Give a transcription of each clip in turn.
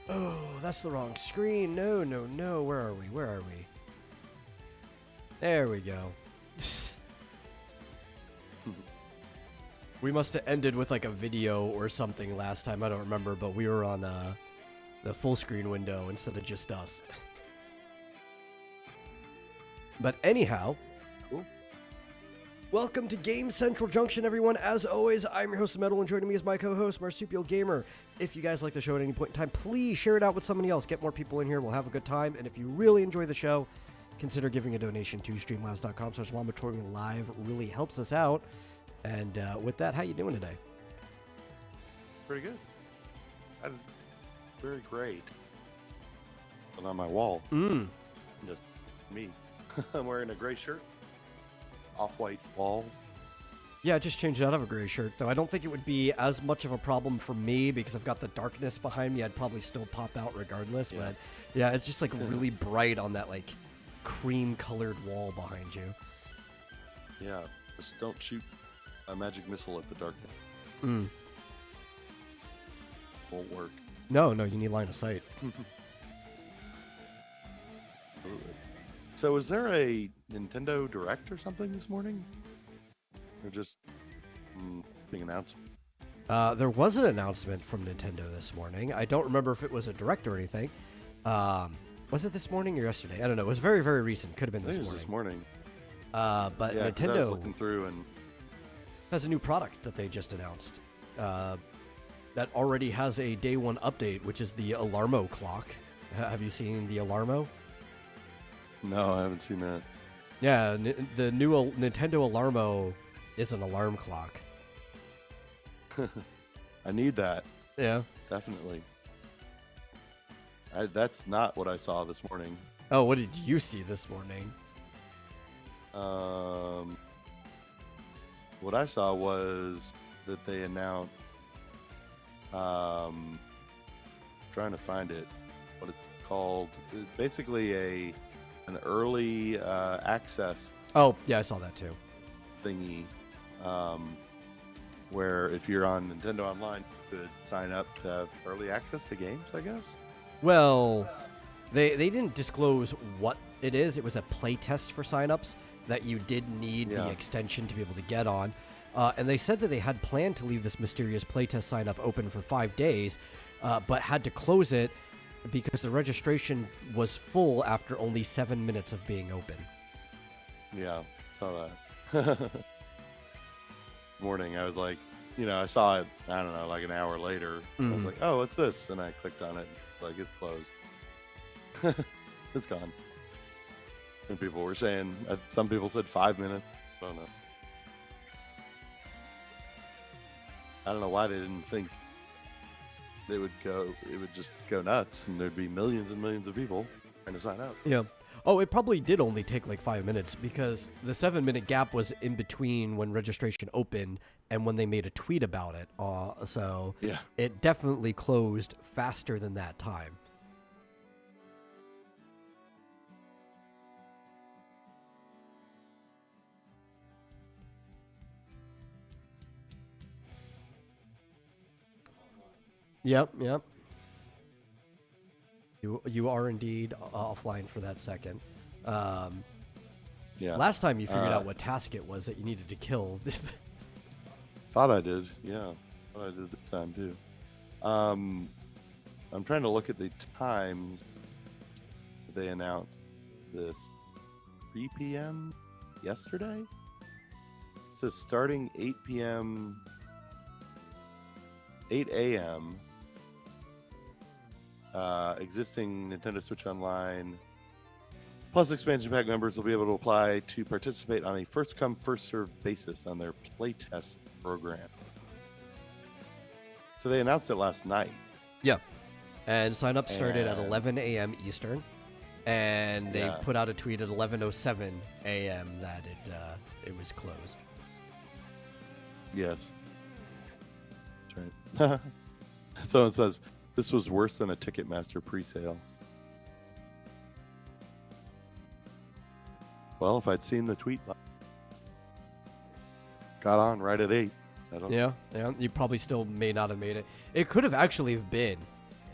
Oh, that's the wrong screen. No, no, no. Where are we? Where are we? There we go. We must have ended with like a video or something last time. I don't remember, but we were on the full screen window instead of just us. But anyhow, Cool. welcome to Game Central Junction, everyone. As always, I'm your host, Metal, and joining me is my co-host, Marsupial Gamer. If you guys like the show at any point in time, please share it out with somebody else. Get more people in here. We'll have a good time. And if you really enjoy the show, consider giving a donation to streamlabs.com/Laboratory Live. Really helps us out. And with that, how you doing today? Pretty good. Very great. And on my wall, just me. I'm wearing a gray shirt, off-white walls. Yeah, I just changed out of a gray shirt, though. I don't think it would be as much of a problem for me because I've got the darkness behind me. I'd probably still pop out regardless. Yeah. But yeah, it's just like really bright on that like cream-colored wall behind you. Yeah, just don't shoot a magic missile at the darkness. Won't work. No, you need line of sight. So is there a Nintendo Direct or something this morning? Or just being announced? There was an announcement from Nintendo this morning. I don't remember if it was a direct or anything. Was it this morning or yesterday? I don't know. It was very, very recent. Could have been I this think it was morning. this morning. But Yeah, 'cause I was Nintendo looking through and has a new product that they just announced that already has a day one update, which is the Alarmo clock. Have you seen the Alarmo? no, I haven't seen that. Yeah, the new Nintendo Alarmo is an alarm clock. I need that. Yeah. Definitely. That's not what I saw this morning. Oh, what did you see this morning? What I saw was that they announced, trying to find it, what it's called. It's basically an early access Oh, yeah, I saw that too. thingy, where if you're on Nintendo Online, you could sign up to have early access to games, I guess. Well, they didn't disclose what it is. It was a play test for signups that you did need the Yeah. extension to be able to get on. And they said that they had planned to leave this mysterious playtest sign up open for 5 days, but had to close it because the registration was full after only 7 minutes of being open. Yeah, saw that. Morning, I was like, I saw it, I don't know, like an hour later. I was like, oh, what's this? And I clicked on it, like, it's closed. It's gone. And people were saying, some people said 5 minutes. I don't know. I don't know why they didn't think it would just go nuts and there'd be millions and millions of people trying to sign up. Yeah. Oh, it probably did only take like 5 minutes because the 7-minute gap was in between when registration opened and when they made a tweet about it. So Yeah. it definitely closed faster than that time. Yep. You are indeed offline for that second. Yeah. Last time you figured out what task it was that you needed to kill. Thought I did. Yeah. Thought I did this time too. I'm trying to look at the times they announced this. 3 p.m. yesterday? It says starting 8 p.m. 8 a.m. Existing Nintendo Switch Online plus expansion pack members will be able to apply to participate on a first come first served basis on their playtest program. So they announced it last night. Yeah. And sign up started at And- 11 a.m. Eastern. And they Yeah. put out a tweet at 11:07 a.m. that it was closed. Yes. That's right. Someone says this was worse than a Ticketmaster presale. Well, if I'd seen the tweet, got on right at 8. I don't. Yeah. You probably still may not have made it. It could have actually been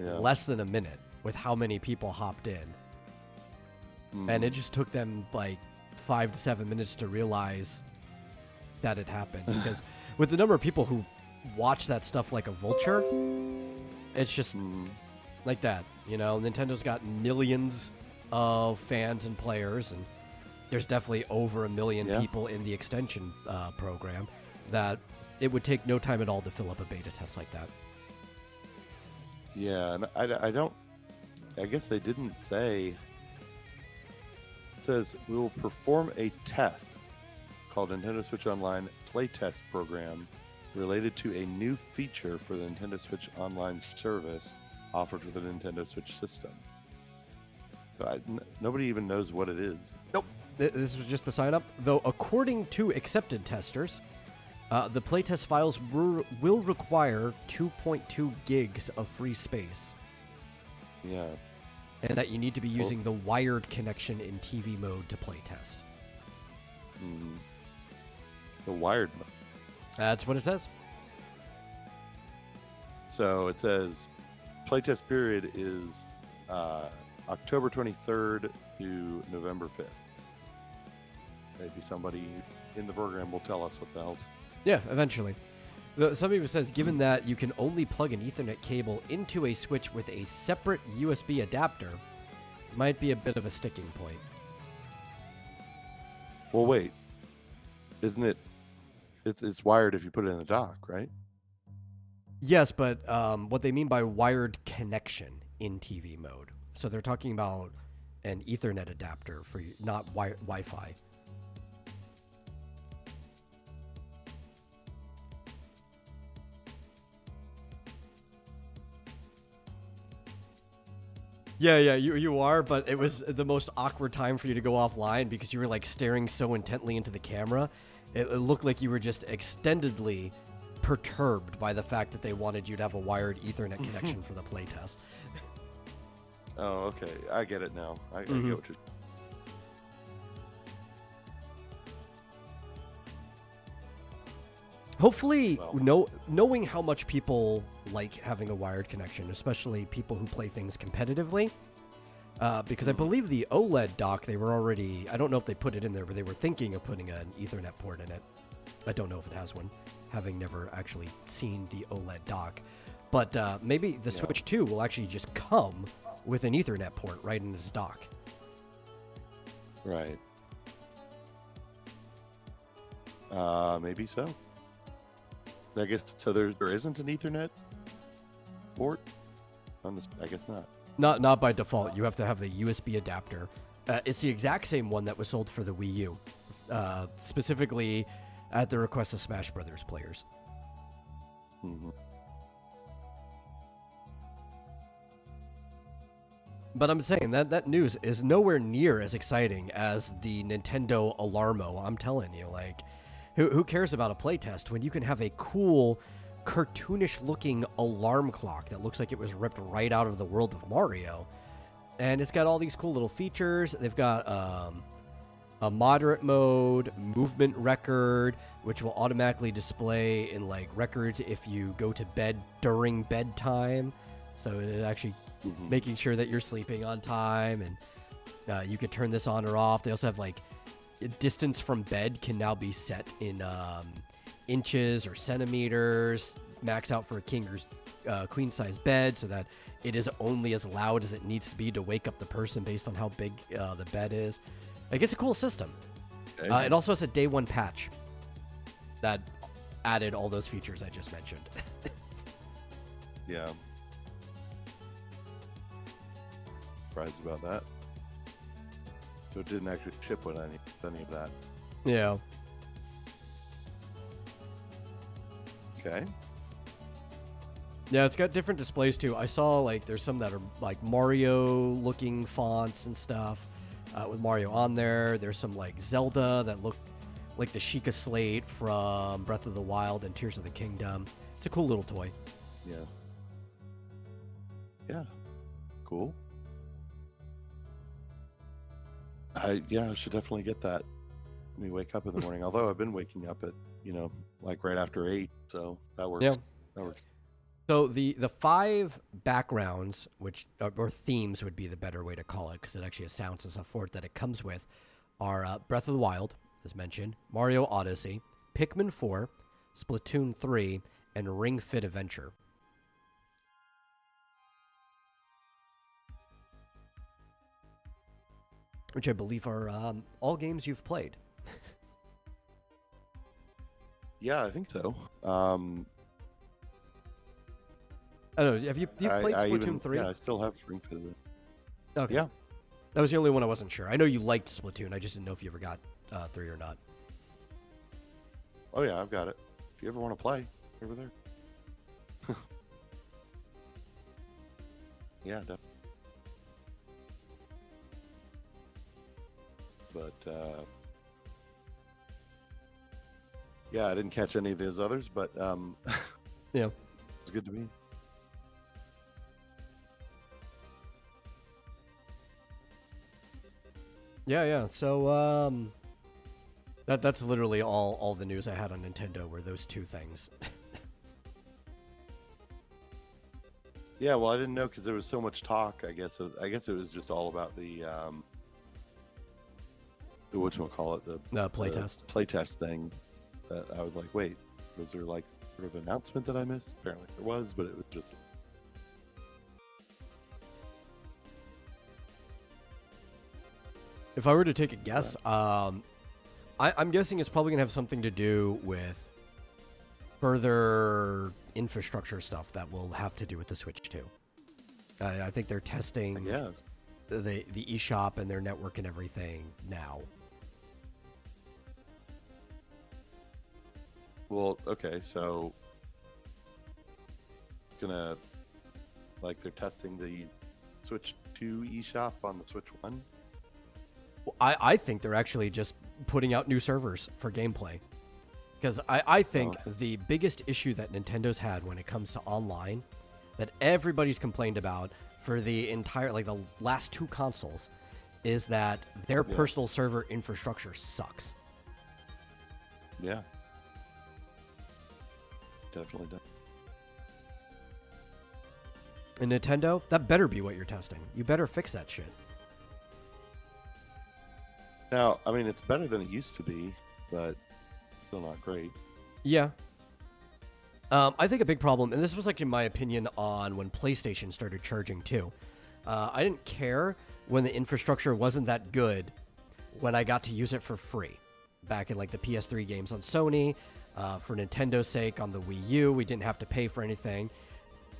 Yeah. less than a minute with how many people hopped in. And it just took them like 5 to 7 minutes to realize that it happened. Because with the number of people who watch that stuff like a vulture, it's just like that. You know, Nintendo's got millions of fans and players, and there's definitely over 1 million people in the extension program, that it would take no time at all to fill up a beta test like that. Yeah, and I guess they didn't say. It says, we will perform a test called Nintendo Switch Online Playtest Program related to a new feature for the Nintendo Switch Online service offered for the Nintendo Switch system. So nobody even knows what it is. Nope. This was just the sign up. Though, according to accepted testers, the playtest files will require 2.2 gigs of free space. Yeah. And that you need to be using the wired connection in TV mode to playtest. The wired mode. That's what it says. So it says playtest period is October 23rd to November 5th. Maybe somebody in the program will tell us what the hell. Yeah, eventually. Somebody says, given that you can only plug an Ethernet cable into a Switch with a separate USB adapter, it might be a bit of a sticking point. Well, wait. Isn't it? It's wired if you put it in the dock, right? Yes, but what they mean by wired connection in TV mode. So they're talking about an Ethernet adapter for not Wi-Fi. Yeah, you are, but it was the most awkward time for you to go offline because you were like staring so intently into the camera. It looked like you were just extendedly perturbed by the fact that they wanted you to have a wired Ethernet connection for the playtest. Oh, okay. I get it now. I get what you're... Hopefully, knowing how much people like having a wired connection, especially people who play things competitively, because I believe the OLED dock, they were already, I don't know if they put it in there, but they were thinking of putting an Ethernet port in it. I don't know if it has one, having never actually seen the OLED dock. But maybe the Switch 2 will actually just come with an Ethernet port right in its dock. Right. Maybe so. I guess so. There isn't an Ethernet port on this. I guess not. Not by default. You have to have the USB adapter. It's the exact same one that was sold for the Wii U, specifically at the request of Smash Brothers players. But I'm saying that news is nowhere near as exciting as the Nintendo Alarmo. I'm telling you, like. Who cares about a playtest when you can have a cool, cartoonish-looking alarm clock that looks like it was ripped right out of the world of Mario? And it's got all these cool little features. They've got a moderate mode, movement record, which will automatically display in like records if you go to bed during bedtime. So it actually making sure that you're sleeping on time, and you could turn this on or off. They also have like distance from bed can now be set in inches or centimeters, max out for a king or queen size bed, so that it is only as loud as it needs to be to wake up the person based on how big the bed is. Like, it's a cool system. Okay. It also has a day one patch that added all those features I just mentioned. Yeah. Surprised about that. So it didn't actually ship with any of that. Yeah. Okay. Yeah, it's got different displays too. I saw like there's some that are like Mario looking fonts and stuff with Mario on there. There's some like Zelda that look like the Sheikah Slate from Breath of the Wild and Tears of the Kingdom. It's a cool little toy. Yeah. Yeah. Cool. I should definitely get that when we wake up in the morning. Although I've been waking up at, like right after 8, so that works. Yeah. That works. So the 5 backgrounds, which or themes would be the better way to call it, because it actually has sounds and stuff for it that it comes with, are Breath of the Wild, as mentioned, Mario Odyssey, Pikmin 4, Splatoon 3, and Ring Fit Adventure. Which I believe are all games you've played. Yeah, I think so. I don't know. Have you've played Splatoon 3? Yeah, I still have Ring Fit. Okay. Yeah. That was the only one I wasn't sure. I know you liked Splatoon. I just didn't know if you ever got 3 or not. Oh yeah, I've got it. If you ever want to play, over there. Yeah, definitely. But yeah, I didn't catch any of those others, but Yeah. it's good to me. Yeah. So that's literally all the news I had on Nintendo were those 2 things. Yeah, well, I didn't know because there was so much talk. I guess it was just all about the whatchamacallit, the Playtest. Playtest thing. That I was like, wait, was there like sort of announcement that I missed? Apparently there was, but it was just. If I were to take a guess, I'm guessing it's probably gonna have something to do with further infrastructure stuff that will have to do with the Switch 2. I think they're testing Yes. the eShop and their network and everything now. Well, okay, so they're testing the Switch 2 eShop on the Switch 1. Well, I think they're actually just putting out new servers for gameplay. Because I think the biggest issue that Nintendo's had when it comes to online, that everybody's complained about for the entire, like the last 2 consoles, is that their personal server infrastructure sucks. Yeah. Definitely does. And Nintendo, that better be what you're testing. You better fix that shit. Now, I mean, it's better than it used to be, but still not great. Yeah. I think a big problem, and this was like in my opinion on when PlayStation started charging too. I didn't care when the infrastructure wasn't that good when I got to use it for free. Back in like the PS3 games on Sony, for Nintendo's sake on the Wii U, we didn't have to pay for anything.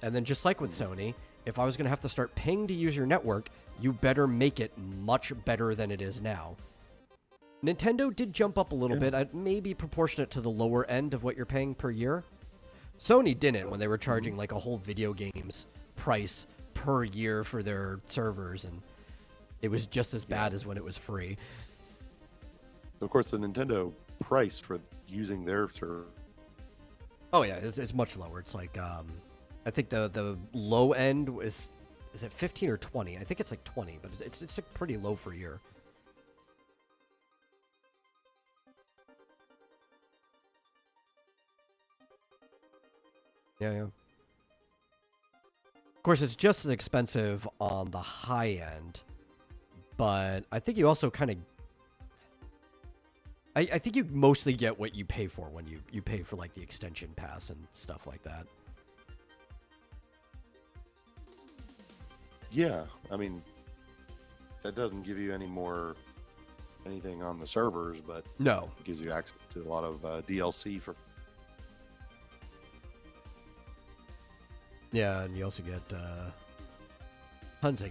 And then just like with Sony, if I was going to have to start paying to use your network, you better make it much better than it is now. Nintendo did jump up a little bit, maybe proportionate to the lower end of what you're paying per year. Sony didn't when they were charging like a whole video games price per year for their servers, and it was just as bad as when it was free. Of course, the Nintendo price for using their server. Oh yeah, it's much lower. It's like I think the low end is it 15 or 20? I think it's like 20, but it's like pretty low for a year. Yeah. Of course, it's just as expensive on the high end, but I think you also kind of... I think you mostly get what you pay for when you pay for, like, the extension pass and stuff like that. Yeah, I mean, that doesn't give you anything on the servers, but No. it gives you access to a lot of DLC for... Yeah, and you also get tons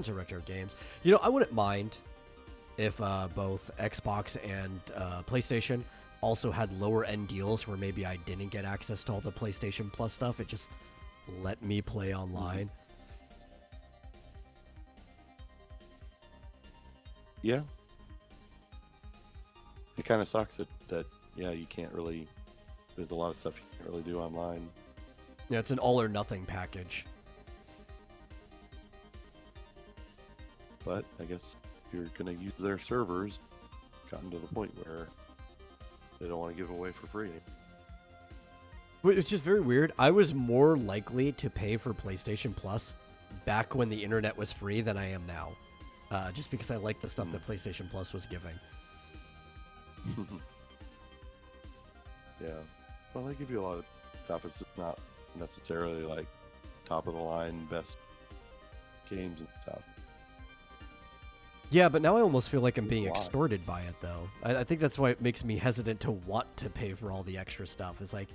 of retro games. You know, I wouldn't mind if both Xbox and PlayStation also had lower end deals where maybe I didn't get access to all the PlayStation Plus stuff. It just let me play online. Yeah. It kind of sucks that you can't really... There's a lot of stuff you can't really do online. Yeah, it's an all or nothing package. But I guess if you're going to use their servers, gotten to the point where they don't want to give them away for free. It's just very weird. I was more likely to pay for PlayStation Plus back when the internet was free than I am now. Just because I like the stuff that PlayStation Plus was giving. Yeah. Well, they give you a lot of stuff. It's just not necessarily like top of the line, best games and stuff. Yeah, but now I almost feel like I'm being Why? extorted by it, though. I think that's why it makes me hesitant to want to pay for all the extra stuff. It's like,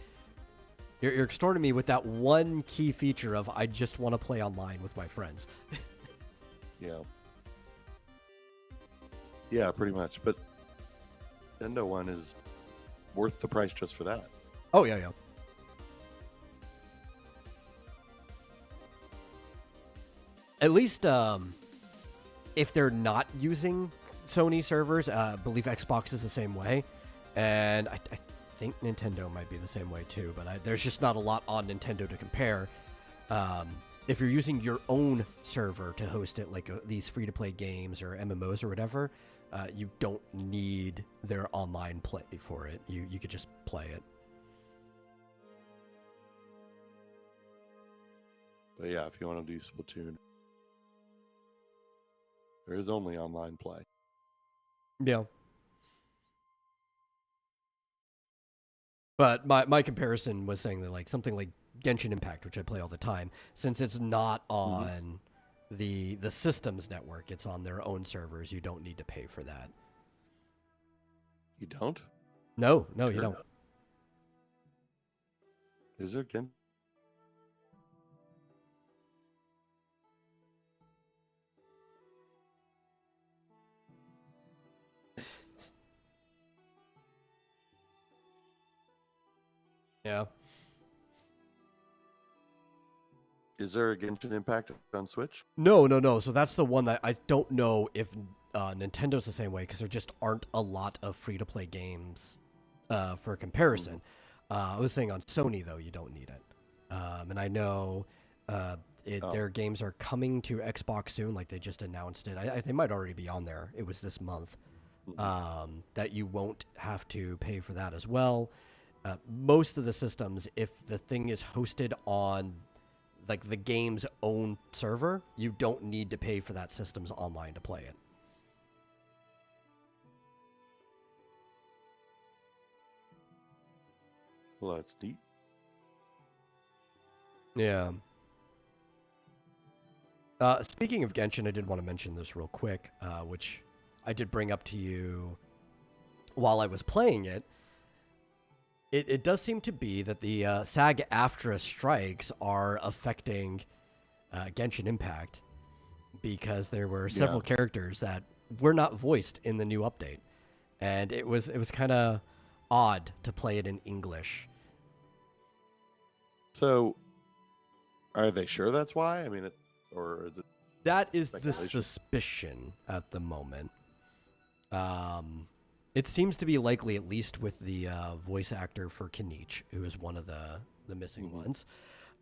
you're extorting me with that one key feature of I just want to play online with my friends. Yeah. Yeah, pretty much. But Nintendo one is worth the price just for that. Oh, yeah, yeah. At least, if they're not using Sony servers, I believe Xbox is the same way. And I think Nintendo might be the same way too, but there's just not a lot on Nintendo to compare. If you're using your own server to host it, like these free-to-play games or MMOs or whatever, you don't need their online play for it. You could just play it. But yeah, if you want to do Splatoon, there is only online play. Yeah. But my comparison was saying that like something like Genshin Impact, which I play all the time, since it's not on the systems network, it's on their own servers, you don't need to pay for that. You don't? No, you Sure. don't. Is there again? Yeah. Is there a Genshin Impact on Switch? No. So that's the one that I don't know if Nintendo's the same way, because there just aren't a lot of free-to-play games for comparison. I was saying on Sony, though, you don't need it. And I know their games are coming to Xbox soon, like they just announced it. They might already be on there. It was this month. That you won't have to pay for that as well. Most of the systems, if the thing is hosted on like the game's own server, you don't need to pay for that system's online to play it. Well, that's neat. Yeah. Speaking of Genshin, I did want to mention this real quick, which I did bring up to you while I was playing it. It does seem to be that the SAG-AFTRA strikes are affecting Genshin Impact, because there were several characters that were not voiced in the new update, and it was kind of odd to play it in English. So, are they sure that's why? I mean, or is it? That is the speculation? suspicion at the moment. It seems to be likely, at least with the voice actor for Kinich, who is one of the missing ones.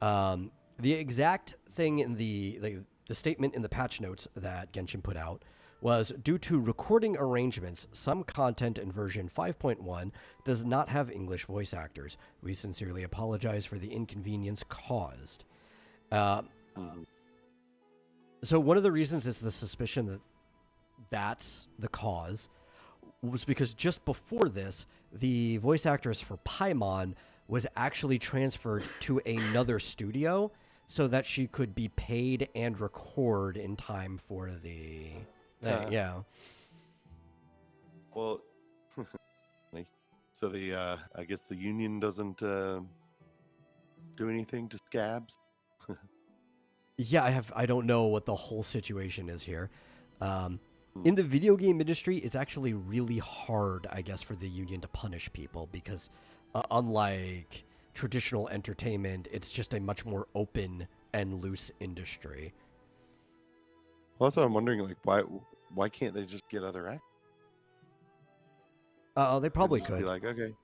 The exact thing in the statement in the patch notes that Genshin put out was, due to recording arrangements, some content in version 5.1 does not have English voice actors. We sincerely apologize for the inconvenience caused. So one of the reasons is the suspicion that that's the cause was because just before this, the voice actress for Paimon was actually transferred to another studio so that she could be paid and record in time for the thing. Yeah. Well, so the I guess the union doesn't do anything to scabs. Yeah, I don't know what the whole situation is here. In the video game industry, it's actually really hard, I guess, for the union to punish people because unlike traditional entertainment, it's just a much more open and loose industry. Well, that's what I'm wondering. Like, why can't they just get other actors? They probably Just could. be like, okay.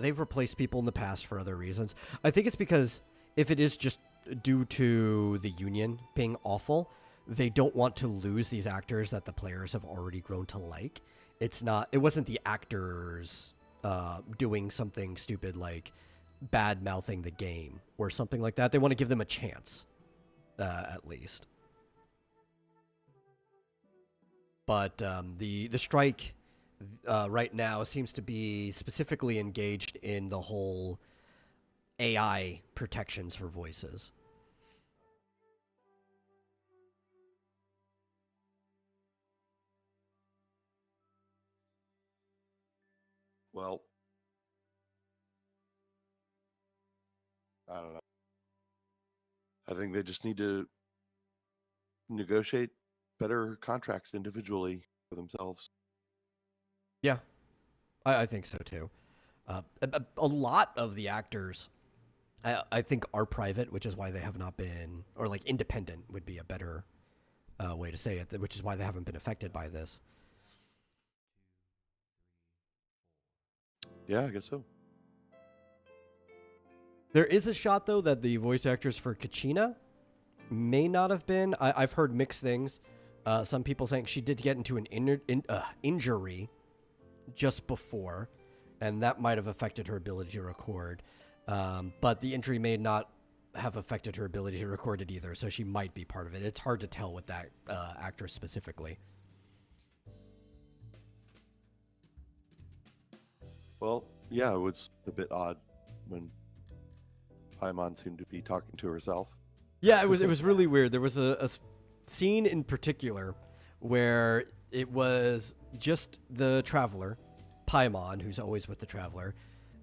They've replaced people in the past for other reasons. I think it's because if it is just due to the union being awful, they don't want to lose these actors that the players have already grown to like. It wasn't the actors' doing something stupid like bad mouthing the game or something like that. They want to give them a chance, at least. But the strike right now seems to be specifically engaged in the whole AI protections for voices. Well, I don't know. I think they just need to negotiate better contracts individually for themselves. Yeah, I think so too. A lot of the actors, I think, are private, which is why they have not been, or like independent would be a better way to say it, which is why they haven't been affected by this. Yeah, I guess so. There is a shot, though, that the voice actors for Kachina may not have been. I've heard mixed things. Some people saying she did get into an injury just before, and that might have affected her ability to record. But the injury may not have affected her ability to record it either, so she might be part of it. It's hard to tell with that actress specifically. Well, yeah, it was a bit odd when Paimon seemed to be talking to herself. Yeah, it was really weird. There was a scene in particular where it was just the Traveler, Paimon, who's always with the Traveler,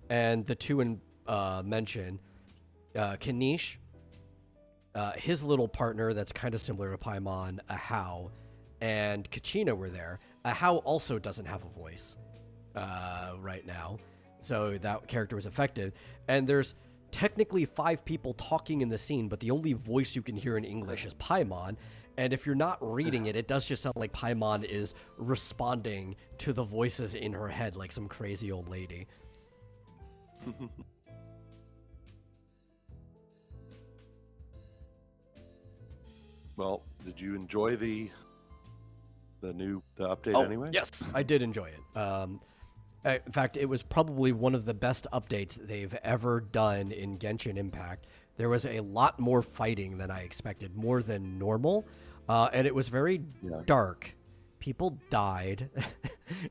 and the two in mention, Kanish, his little partner that's kind of similar to Paimon, Ahau, and Kachina were there. Ahau also doesn't have a voice right now, so that character was affected. And there's technically 5 people talking in the scene, but the only voice you can hear in English is Paimon. And if you're not reading it, it does just sound like Paimon is responding to the voices in her head like some crazy old lady. Well, did you enjoy the update anyway? Yes, I did enjoy it. In fact, it was probably one of the best updates they've ever done in Genshin Impact. There was a lot more fighting than I expected, more than normal, and it was very dark. People died.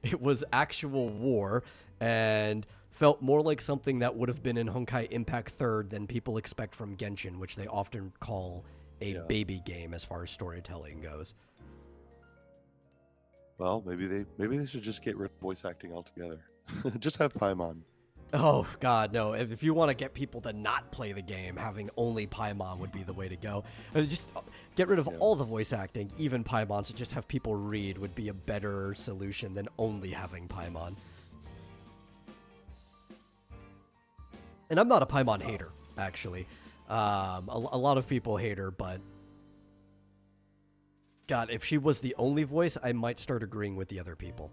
It was actual war, and felt more like something that would have been in Honkai Impact 3rd than people expect from Genshin, which they often call a baby game as far as storytelling goes. Well, maybe they should just get rid of voice acting altogether. Just have Paimon. Oh, God, no. If you want to get people to not play the game, having only Paimon would be the way to go. Just get rid of all the voice acting, even Paimon, so just have people read would be a better solution than only having Paimon. And I'm not a Paimon hater, actually. A lot of people hate her, but God, if she was the only voice, I might start agreeing with the other people.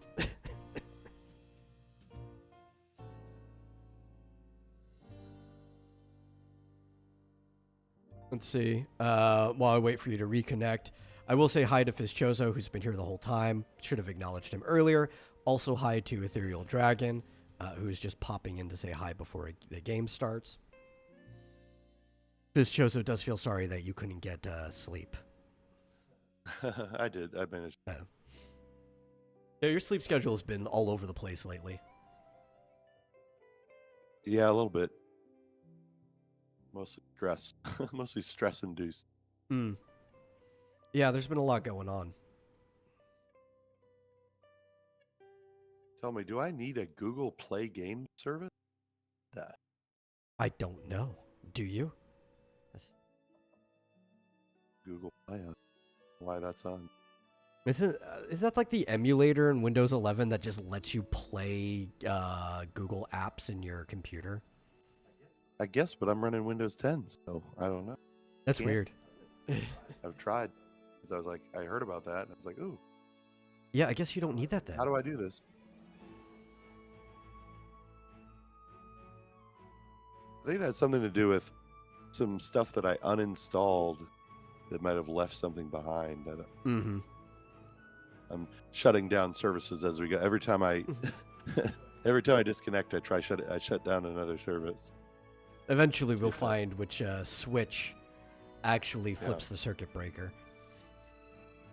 Let's see. While I wait for you to reconnect, I will say hi to Fizchozo, who's been here the whole time. Should have acknowledged him earlier. Also hi to Ethereal Dragon, who's just popping in to say hi before the game starts. Fizchozo does feel sorry that you couldn't get sleep. I did. I managed. Yeah, your sleep schedule has been all over the place lately. Yeah, a little bit. Mostly stress. Mostly stress induced. Yeah, there's been a lot going on. Tell me, do I need a Google Play game service? I don't know. Do you? Google Play. Why that's on? Is that like the emulator in Windows 11 that just lets you play Google apps in your computer? I guess, but I'm running Windows 10, so I don't know. That's weird. I've tried. Because I was like, I heard about that, and I was like, ooh. Yeah, I guess you don't need that then. How do I do this? I think it has something to do with some stuff that I uninstalled that might have left something behind. I'm shutting down services as we go. Every time I Every time I disconnect, I shut down another service. Eventually, we'll find which switch actually flips the circuit breaker.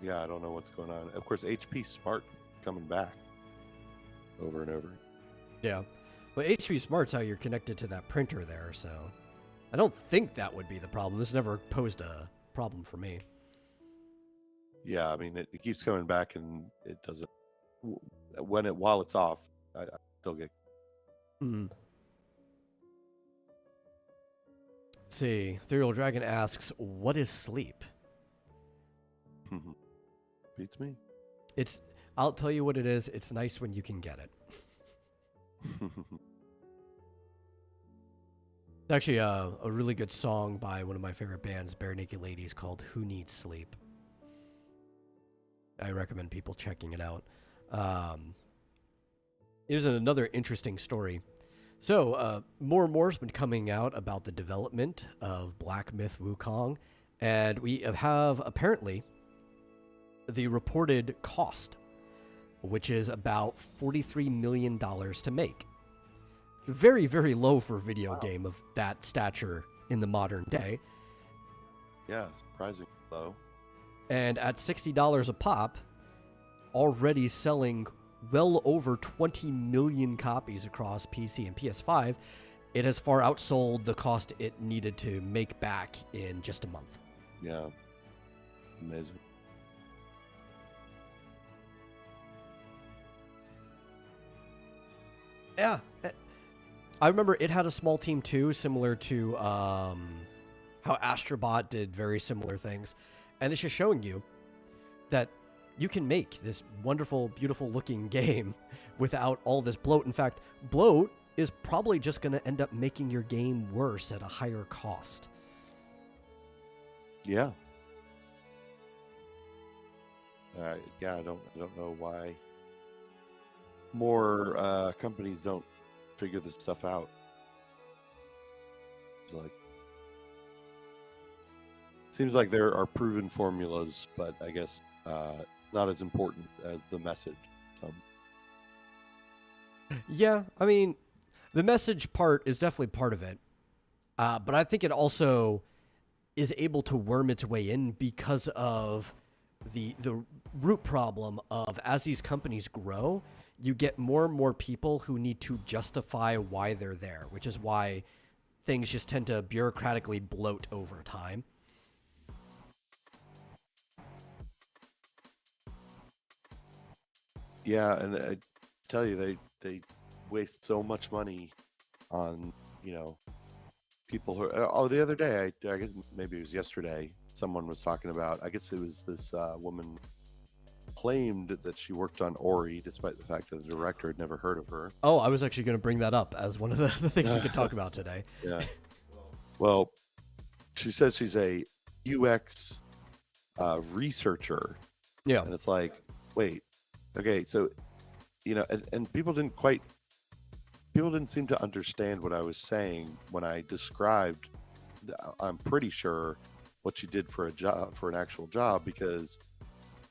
Yeah, I don't know what's going on. Of course, HP Smart coming back over and over. Yeah. But HP Smart's how you're connected to that printer there, so I don't think that would be the problem. This never posed a problem for me. Yeah, I mean, it keeps coming back, and it doesn't. While it's off, I still get. Hmm. Let's see, Ethereal Dragon asks, "What is sleep?" Beats me. I'll tell you what it is. It's nice when you can get it. It's actually a really good song by one of my favorite bands, Bare Naked Ladies, called "Who Needs Sleep." I recommend people checking it out. Here's another interesting story. So, more and more has been coming out about the development of Black Myth Wukong, and we have apparently the reported cost, which is about $43 million to make. Very, very low for a video game of that stature in the modern day. Yeah, surprisingly low. And at $60 a pop, already selling well over 20 million copies across PC and PS5, it has far outsold the cost it needed to make back in just a month. Yeah. Amazing. Yeah. I remember it had a small team too, similar to how Astrobot did very similar things. And it's just showing you that you can make this wonderful, beautiful looking game without all this bloat. In fact, bloat is probably just going to end up making your game worse at a higher cost. Yeah. Yeah, I don't know why more companies don't figure this stuff out. It's like, seems like there are proven formulas, but I guess not as important as the message. Yeah, I mean, the message part is definitely part of it, but I think it also is able to worm its way in because of the root problem of, as these companies grow, you get more and more people who need to justify why they're there, which is why things just tend to bureaucratically bloat over time. Yeah, and I tell you, they waste so much money on, people who. Oh, the other day, I guess maybe it was yesterday, someone was talking about. I guess it was this woman claimed that she worked on Ori, despite the fact that the director had never heard of her. Oh, I was actually going to bring that up as one of the things we could talk about today. Yeah. Well, she says she's a UX researcher. Yeah. And it's like, wait, okay, so, and people didn't seem to understand what I was saying when I described, I'm pretty sure, what she did for an actual job, because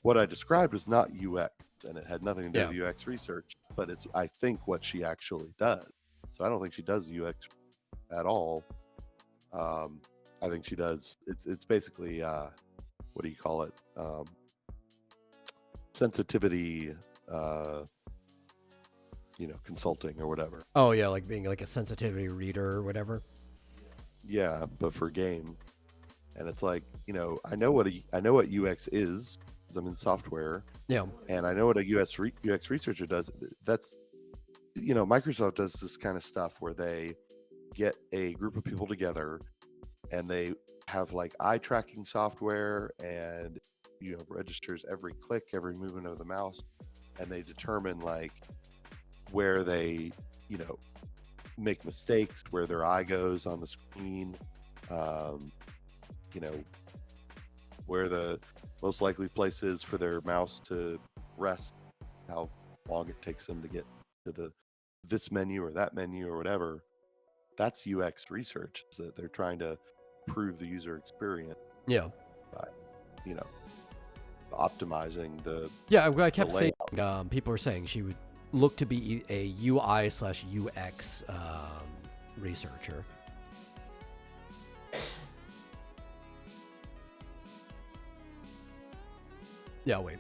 what I described was not UX, and it had nothing to do with UX research, but it's, I think, what she actually does. So I don't think she does UX at all. I think she does, it's basically, what do you call it? Sensitivity, consulting or whatever. Oh yeah, like being like a sensitivity reader or whatever. Yeah, but for game. And it's like, I know what UX is, because I'm in software. Yeah. And I know what a UX researcher does. That's, Microsoft does this kind of stuff where they get a group of people together and they have like eye tracking software, and registers every click, every movement of the mouse, and they determine like where they make mistakes, where their eye goes on the screen, where the most likely place is for their mouse to rest, how long it takes them to get to this menu or that menu or whatever. That's UX research, is that they're trying to improve the user experience. Yeah. By, optimizing the. Yeah, I kept saying, people were saying she would look to be a UI/UX researcher. Yeah, wait.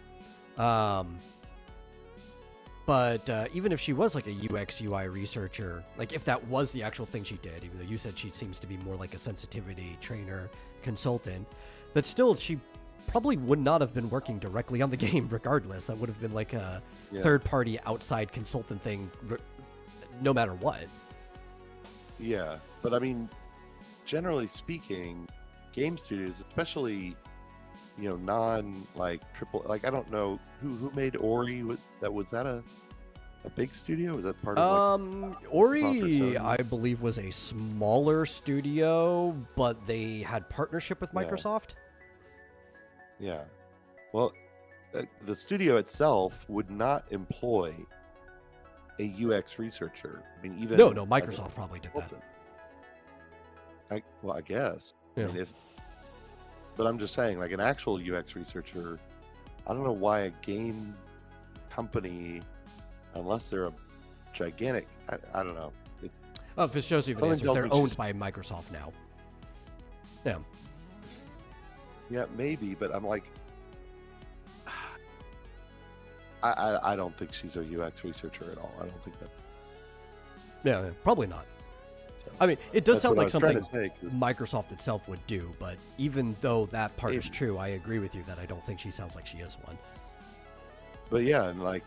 But even if she was like a UX UI researcher, like if that was the actual thing she did, even though you said she seems to be more like a sensitivity trainer consultant, that still she probably would not have been working directly on the game regardless. That would have been like a third-party outside consultant thing no matter what. Yeah, but I mean, generally speaking, game studios, especially, you know, non like triple, like I don't know who made Ori. Was that a big studio? Was that part of like Ori? I believe was a smaller studio, but they had partnership with Microsoft. Yeah. Well, the studio itself would not employ a UX researcher. I mean, even no, Microsoft probably did that. I guess. Yeah. I mean, but I'm just saying, like an actual UX researcher, I don't know why a game company, unless they're a gigantic, I don't know. Oh, if it shows you the answer, they're owned by Microsoft now. Yeah. Yeah, maybe, but I'm like, I don't think she's a UX researcher at all. I don't think that. Yeah, probably not. So, I mean, it does sound like something say, Microsoft itself would do, but even though that part is true, I agree with you that I don't think she sounds like she is one. But yeah, and like,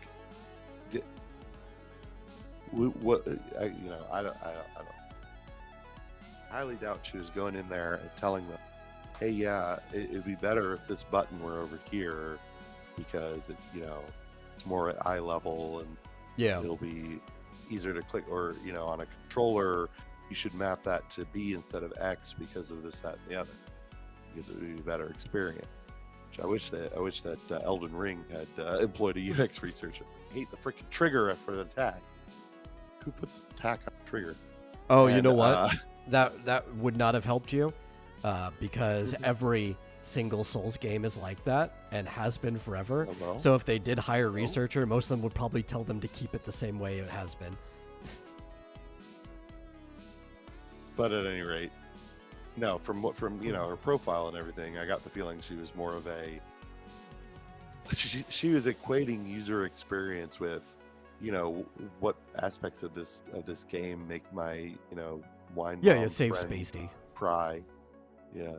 what I don't. I highly doubt she was going in there and telling them, "Hey, yeah, it'd be better if this button were over here because it's more at eye level and it'll be easier to click, or on a controller you should map that to B instead of X because of this, that, and the other, because it would be a better experience." Which I wish that Elden Ring had employed a UX researcher. I hate the freaking trigger for the attack. Who puts the attack on the trigger? Oh, you know what? That would not have helped you, because every single Souls game is like that and has been forever. So if they did hire a researcher, most of them would probably tell them to keep it the same way it has been. But at any rate, no, from her profile and everything, I got the feeling she was more of a. She was equating user experience with, what aspects of this game make my wine. Yeah, safe spacey. Cry. Yeah.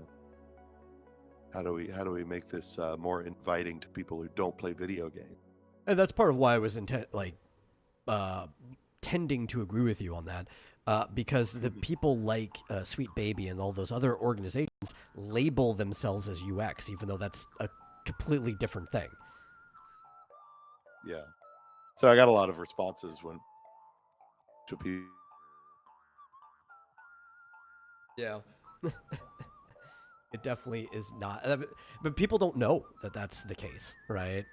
How do we make this more inviting to people who don't play video games? And that's part of why I was tending to agree with you on that. Because the people like Sweet Baby and all those other organizations label themselves as UX, even though that's a completely different thing. Yeah. So I got a lot of responses to people. Yeah. It definitely is not. But people don't know that that's the case, right?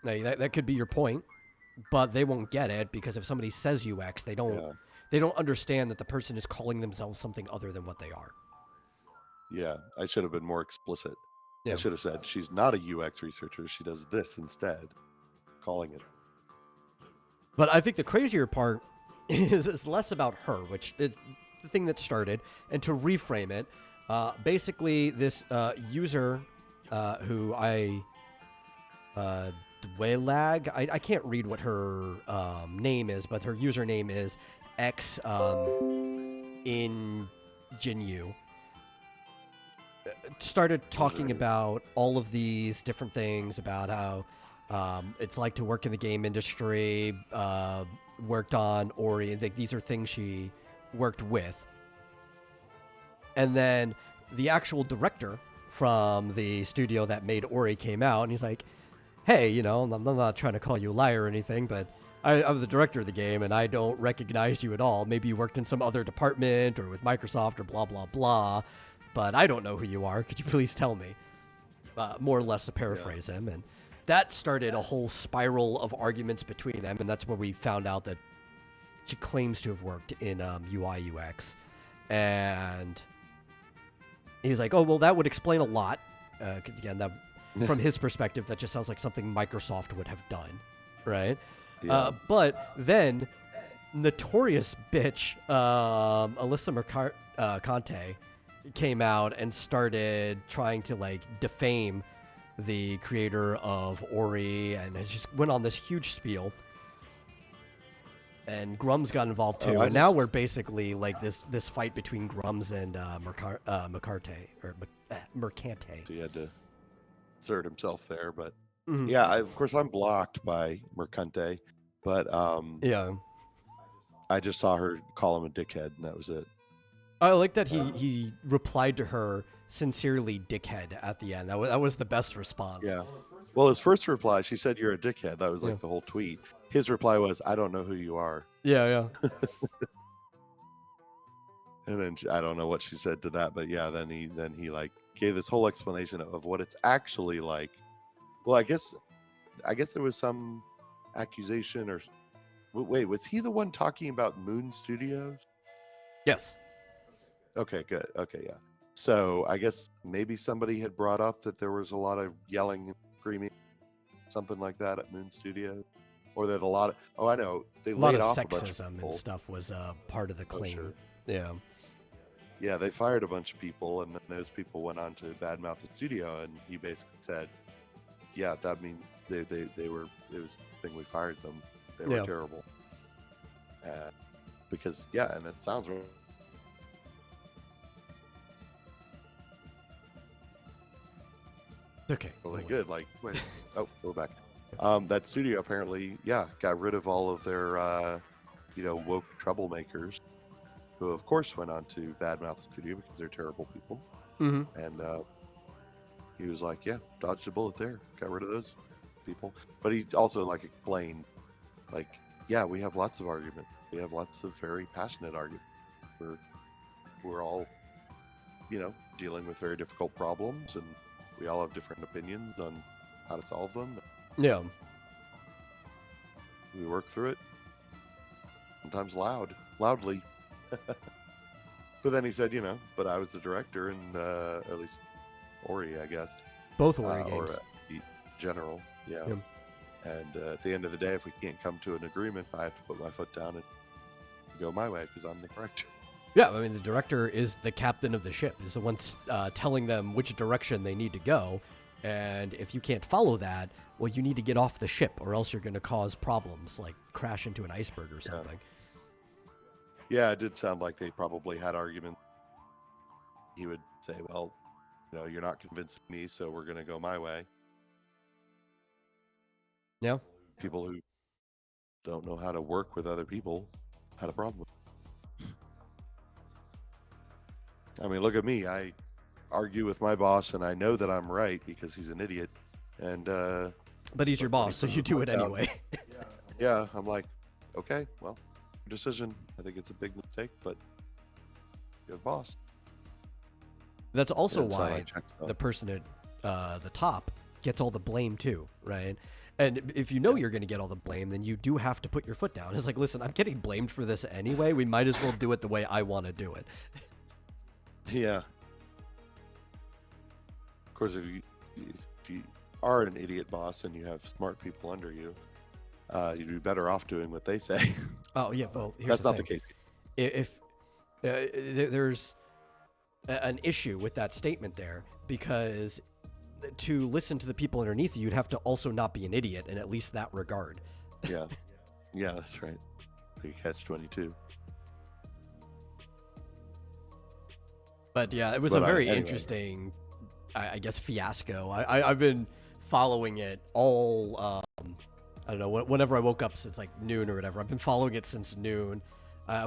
Now, that could be your point, but they won't get it because if somebody says UX, they don't understand that the person is calling themselves something other than what they are. Yeah, I should have been more explicit. Yeah. I should have said she's not a UX researcher. She does this instead, calling it. But I think the crazier part is it's less about her, which is the thing that started, and to reframe it, basically this user who Dwelag, I can't read what her name is, but her username is X in Jinyu, started talking about all of these different things about how it's like to work in the game industry, worked on Ori, and these are things she worked with. And then the actual director from the studio that made Ori came out, and he's like, "Hey, I'm not trying to call you a liar or anything, but I'm the director of the game, and I don't recognize you at all. Maybe you worked in some other department or with Microsoft or blah, blah, blah, but I don't know who you are. Could you please tell me?" More or less to paraphrase him. And that started a whole spiral of arguments between them, and that's where we found out that she claims to have worked in UI UX. And he's like, "Oh, well, that would explain a lot." Because, again, that from his perspective, that just sounds like something Microsoft would have done, right? But then, notorious bitch Alyssa Mercante came out and started trying to like defame the creator of Ori, and has just went on this huge spiel. And Grum's got involved too, and now we're basically like this fight between Grums and Mercante. So he had to assert himself there, but Mhm. yeah, of course I'm blocked by Mercante, but Yeah, I just saw her call him a dickhead, and that was it. I like that he replied to her sincerely, "dickhead" at the end. That was the best response. Yeah. Well, his first reply, she said, "You're a dickhead." That was like Yeah. the whole tweet. His reply was, "I don't know who you are." Yeah. And then I don't know what she said to that, but yeah, then he like gave this whole explanation of what it's actually like. Well, I guess there was some accusation or wait, was he the one talking about Moon Studios? Yes. Okay, good. Okay, yeah. So I guess maybe somebody had brought up that there was a lot of yelling and screaming, something like that at Moon Studios, or that a lot of I know they A lot laid of off a bunch of sexism people. and stuff was part of the Oh, claim. sure. Yeah. Yeah, they fired a bunch of people, and then those people went on to badmouth the studio, and he basically said, "Yeah, that means they were. It was the thing we fired them. They were terrible." Because and it sounds really. Okay. Really good. Like, wait, go back. That studio apparently, got rid of all of their, woke troublemakers, who of course went on to badmouth the studio because they're terrible people. Mm-hmm. And he was like, "Yeah, dodged a bullet there. Got rid of those people." But he also like explained, like, "Yeah, we have lots of arguments. We have lots of very passionate arguments. We're all, dealing with very difficult problems, and we all have different opinions on how to solve them. Yeah. We work through it. Sometimes loudly." But then he said, "But I was the director, and at least Ori, I guess, Both Ori or games. general, yeah." Yeah. And at the end of the day, if we can't come to an agreement, I have to put my foot down and go my way because I'm the director. Yeah, I mean, the director is the captain of the ship, is the one telling them which direction they need to go. And if you can't follow that, well, you need to get off the ship, or else you're going to cause problems, like crash into an iceberg or something. Yeah, it did sound like they probably had arguments. He would say, "Well, you're not convincing me, so we're going to go my way." Yeah. People who don't know how to work with other people had a problem with it. I mean, look at me. I argue with my boss, and I know that I'm right because he's an idiot. And But he's your boss, so you do it anyway. yeah, I'm like, okay, well, your decision. I think it's a big mistake, but you're the boss. That's also Yeah, so I why checked out. the person at the top gets all the blame too, right? And if you know you're going to get all the blame, then you do have to put your foot down. It's like, listen, I'm getting blamed for this anyway. We might as well do it the way I want to do it. Yeah. Of course, if you are an idiot boss and you have smart people under you, you'd be better off doing what they say. Oh yeah, well, here's That's the not the thing. case. If there's an issue with that statement there, because to listen to the people underneath you, you'd have to also not be an idiot in at least that regard. Yeah. Yeah, that's right. Like catch-22. But yeah, it was But a very anyway. interesting, I guess, fiasco. I've been following it all, I don't know, whenever I woke up since like noon or whatever. I've been following it since noon. I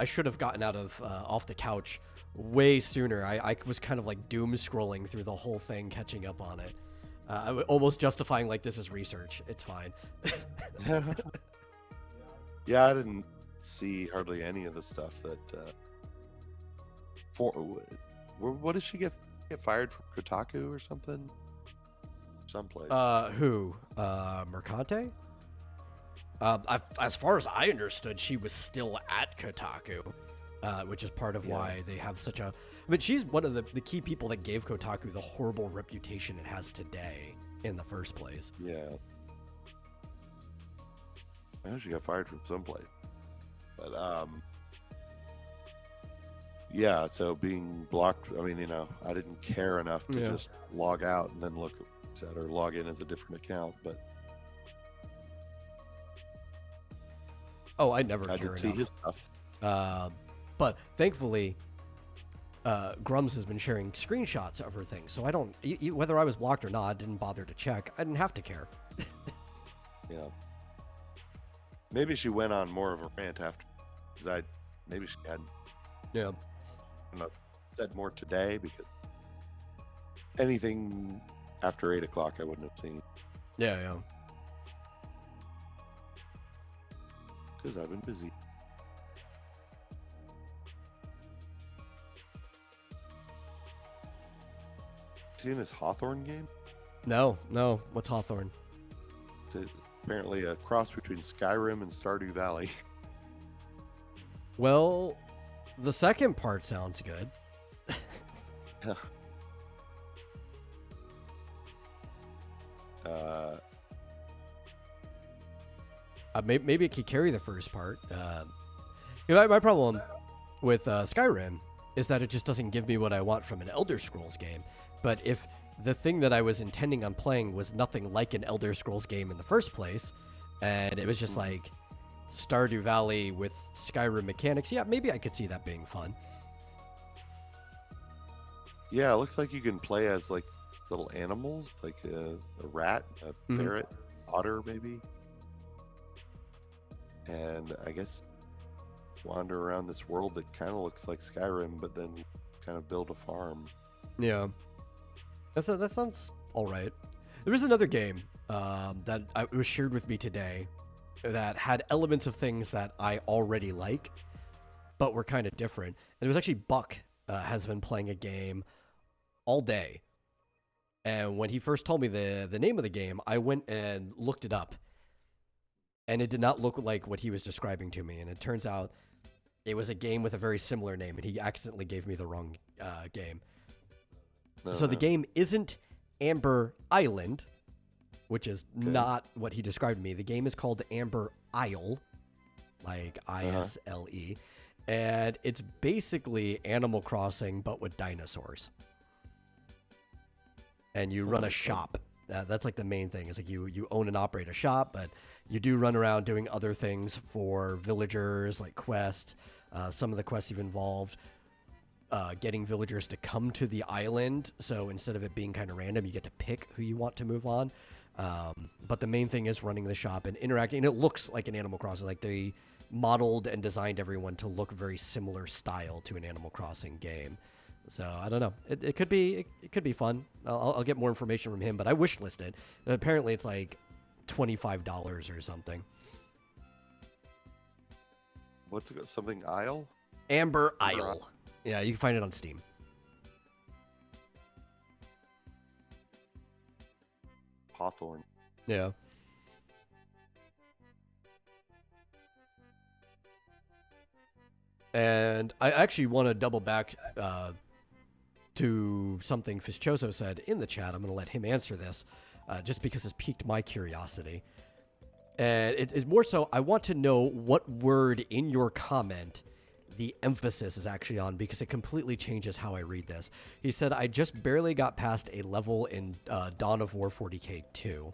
should have gotten out of off the couch way sooner. I was kind of like doom scrolling through the whole thing, catching up on it. Almost justifying like this is research. It's fine. Yeah, I didn't see hardly any of the stuff that. What did she get fired from Kotaku or something? Someplace. Who? Mercante? As far as I understood, she was still at Kotaku, which is part of why they have such a... I mean, she's one of the key people that gave Kotaku the horrible reputation it has today in the first place. Yeah. I know she got fired from someplace. But yeah, so being blocked, I mean, I didn't care enough to just log out and then look at or log in as a different account, but I never I care did see enough. his stuff. But thankfully, Grums has been sharing screenshots of her things, so I don't, whether I was blocked or not, I didn't bother to check. I didn't have to care. Yeah. Maybe she went on more of a rant after, because maybe she hadn't said more today, because anything after 8 o'clock I wouldn't have seen. Yeah. Because I've been busy. Seen this Hawthorne game? No. What's Hawthorne? It's apparently a cross between Skyrim and Stardew Valley. Well, the second part sounds good. Yeah. Maybe it could carry the first part. My problem with Skyrim is that it just doesn't give me what I want from an Elder Scrolls game. But if the thing that I was intending on playing was nothing like an Elder Scrolls game in the first place, and it was just like Stardew Valley with Skyrim mechanics, yeah, maybe I could see that being fun. Yeah, it looks like you can play as like little animals, like a rat, a ferret, otter maybe. And I guess wander around this world that kind of looks like Skyrim, but then kind of build a farm. Yeah. That sounds all right. There was another game that was shared with me today that had elements of things that I already like, but were kind of different. And it was actually Buck has been playing a game all day. And when he first told me the name of the game, I went and looked it up. And it did not look like what he was describing to me. And it turns out it was a game with a very similar name, and he accidentally gave me the wrong game. So the game isn't Amber Island, which is not what he described to me. The game is called Amber Isle, like ISLE. And it's basically Animal Crossing, but with dinosaurs. And you run a shop. That's like the main thing. Is like you own and operate a shop, but you do run around doing other things for villagers, like quests. Some of the quests even involved getting villagers to come to the island. So instead of it being kind of random, you get to pick who you want to move on. But the main thing is running the shop and interacting. And it looks like an Animal Crossing. Like they modeled and designed everyone to look very similar style to an Animal Crossing game. So I don't know. It could be fun. I'll get more information from him, but I wish listed. Apparently it's like $25 or something. What's it got? Something Isle? Amber Isle. Yeah, you can find it on Steam. Hawthorne. Yeah. And I actually want to double back to something Fischoso said in the chat. I'm going to let him answer this just because it's piqued my curiosity. And it's more so, I want to know what word in your comment the emphasis is actually on, because it completely changes how I read this. He said, I just barely got past a level in Dawn of War 40k 2.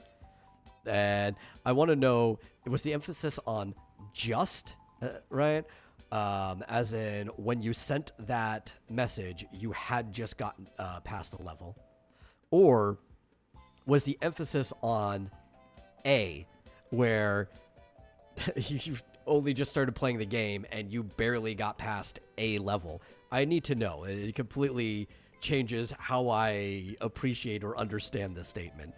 And I want to know, was the emphasis on just, right? As in, when you sent that message, you had just gotten past a level? Or was the emphasis on A, where you only just started playing the game and you barely got past a level? I need to know. It completely changes how I appreciate or understand this statement.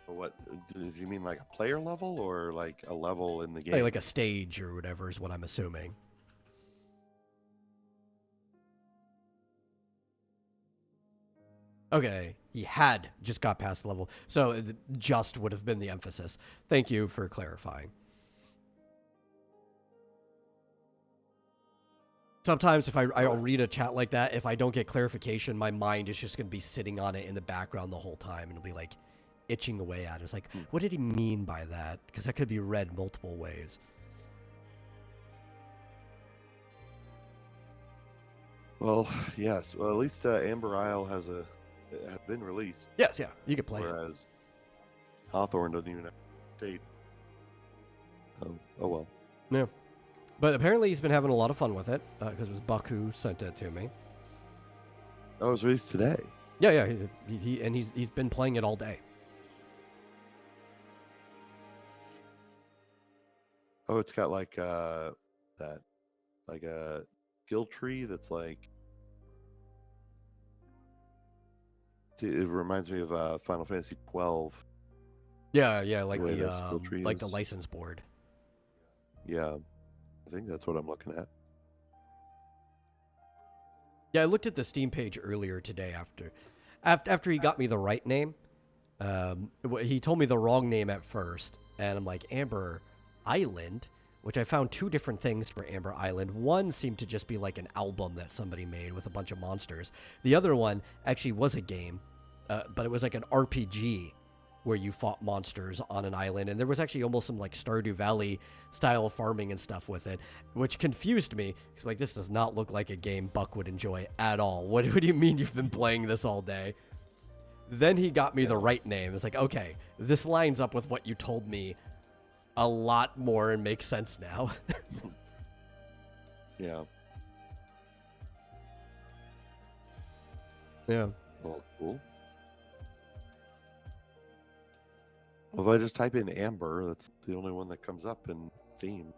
What does he mean, like a player level or like a level in the game? Like a stage or whatever is what I'm assuming. Okay, he had just got past the level. So just would have been the emphasis. Thank you for clarifying. Sometimes if I'll read a chat like that, if I don't get clarification, my mind is just going to be sitting on it in the background the whole time, and it'll be like itching away at it. It's like, what did he mean by that? Because that could be read multiple ways. Well, yes. Well, at least Amber Isle has been released. Yes, yeah, you can play it. Whereas Hawthorne doesn't even have a date. Oh well. Yeah. But apparently he's been having a lot of fun with it, because it was Buck who sent it to me. Oh, it was released today. Yeah, he's been playing it all day. Oh, it's got like a skill tree that's like. It reminds me of Final Fantasy 12. Yeah, like the license board. Yeah, I think that's what I'm looking at. Yeah, I looked at the Steam page earlier today after he got me the right name. He told me the wrong name at first, and I'm like, Amber Island, which I found two different things for Amber Island. One seemed to just be like an album that somebody made with a bunch of monsters. The other one actually was a game, but it was like an RPG where you fought monsters on an island, and there was actually almost some like Stardew Valley style farming and stuff with it, which confused me because like this does not look like a game Buck would enjoy at all. What do you mean you've been playing this all day? Then he got me the right name. It's like, okay, this lines up with what you told me a lot more and makes sense now. Yeah. Yeah. Well, cool. Well, if I just type in Amber, that's the only one that comes up in Steam.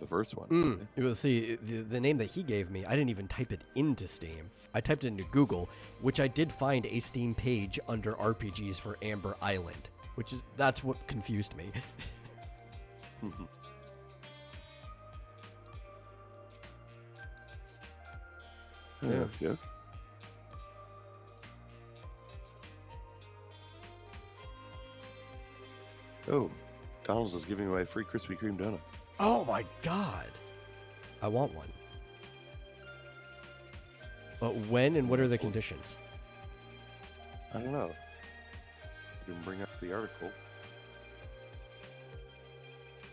The first one. You will see the name that he gave me. I didn't even type it into Steam. I typed it into Google, which I did find a Steam page under RPGs for Amber Island, that's what confused me. Yeah. Okay. Oh, McDonald's is giving away free Krispy Kreme donuts. Oh my God. I want one. But when and what are the conditions? I don't know. You can bring up the article.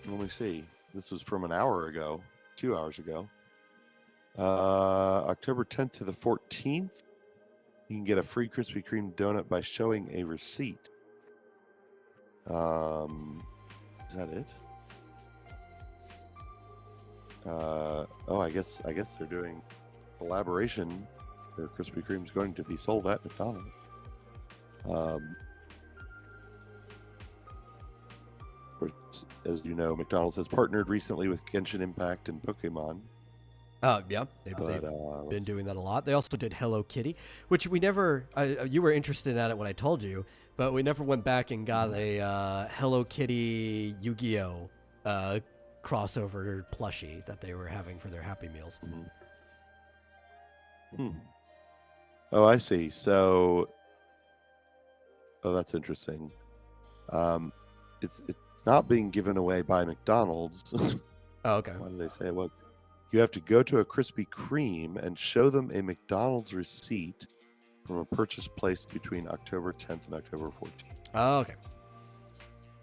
Let me see. This was from an hour ago, 2 hours ago. October 10th to the 14th. You can get a free Krispy Kreme donut by showing a receipt. Is that it? I guess they're doing collaboration where Krispy Kreme's going to be sold at McDonald's. As you know, McDonald's has partnered recently with Genshin Impact and Pokemon. Yeah, they've been doing that a lot. They also did Hello Kitty, which we never. You were interested in it when I told you, but we never went back and got a Hello Kitty Yu-Gi-Oh crossover plushie that they were having for their Happy Meals. Oh, I see. So, that's interesting. It's not being given away by McDonald's. Oh, okay. Why did they say it was? You have to go to a Krispy Kreme and show them a McDonald's receipt from a purchase placed between October 10th and October 14th. Oh, okay.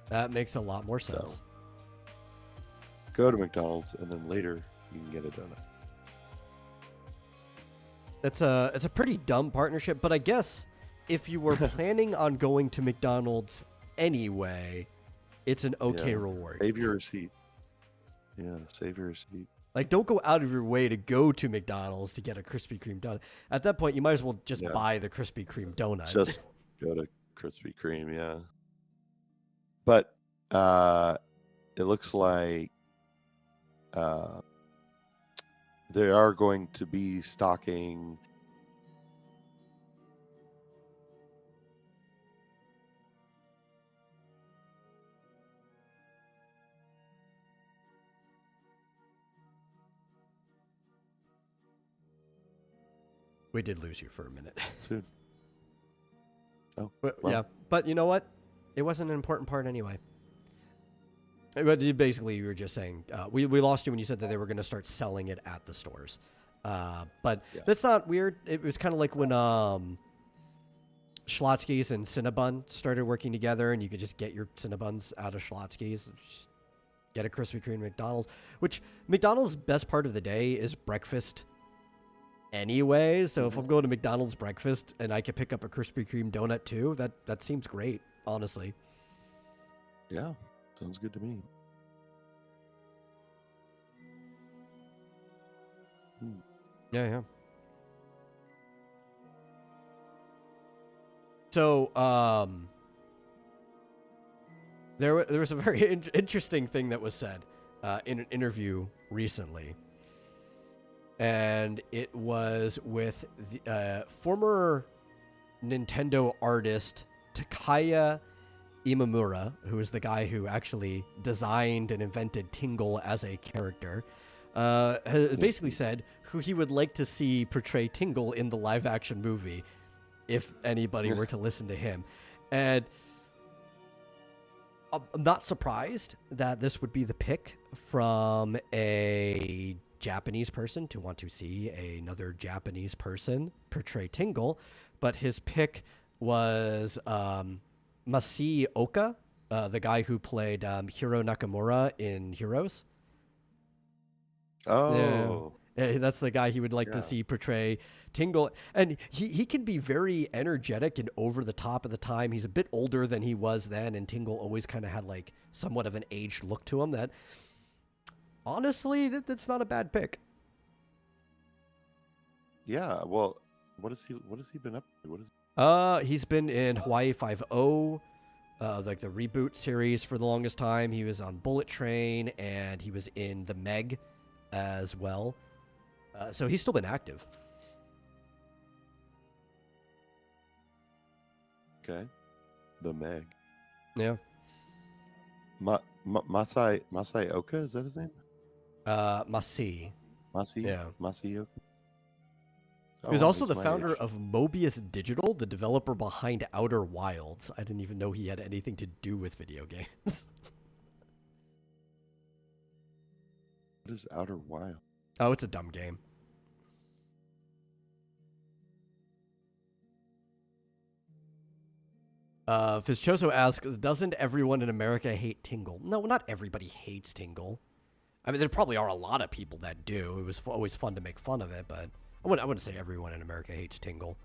That makes a lot more sense. So, go to McDonald's and then later you can get a donut. It's a pretty dumb partnership, but I guess if you were planning on going to McDonald's anyway, it's an okay reward. Save your receipt. Yeah, save your receipt. Like, don't go out of your way to go to McDonald's to get a Krispy Kreme donut. At that point, you might as well just buy the Krispy Kreme donut. Just go to Krispy Kreme, yeah. But it looks like they are going to be stocking We did lose you for a minute. soon. Oh, but, well. Yeah, but you know what? It wasn't an important part anyway. But basically, you were just saying we lost you when you said that they were going to start selling it at the stores. But Yeah. that's not weird. It was kind of like when Schlotzsky's and Cinnabon started working together, and you could just get your Cinnabons out of Schlotzsky's. Just get a Krispy Kreme McDonald's, which McDonald's best part of the day is breakfast anyway. So if I'm going to McDonald's breakfast and I could pick up a Krispy Kreme donut too, that seems great, honestly. Yeah, sounds good to me. Yeah. So, there was a very interesting thing that was said in an interview recently, and it was with the former Nintendo artist Takaya Imamura, who is the guy who actually designed and invented Tingle as a character. Has basically said who he would like to see portray Tingle in the live-action movie, if anybody were to listen to him. And I'm not surprised that this would be the pick from a Japanese person to want to see another Japanese person portray Tingle, but his pick was Masii Oka, the guy who played Hiro Nakamura in Heroes. Oh. Yeah. That's the guy he would like to see portray Tingle. And he can be very energetic and over the top at the time. He's a bit older than he was then, and Tingle always kind of had like somewhat of an aged look to him that, honestly, that's not a bad pick. Yeah, well, what has he been up to? He's been in Hawaii Five-0, like the reboot series for the longest time. He was on Bullet Train, and he was in The Meg as well. So he's still been active. Okay. The Meg. Yeah. Masai Oka, is that his name? Masii. Masai? Yeah. Masai Oka? He was also the founder of Mobius Digital, the developer behind Outer Wilds. I didn't even know he had anything to do with video games. What is Outer Wild? Oh, it's a dumb game. Fizchoso asks, doesn't everyone in America hate Tingle? No, not everybody hates Tingle. I mean, there probably are a lot of people that do. It was always fun to make fun of it, but I wouldn't say everyone in America hates Tingle.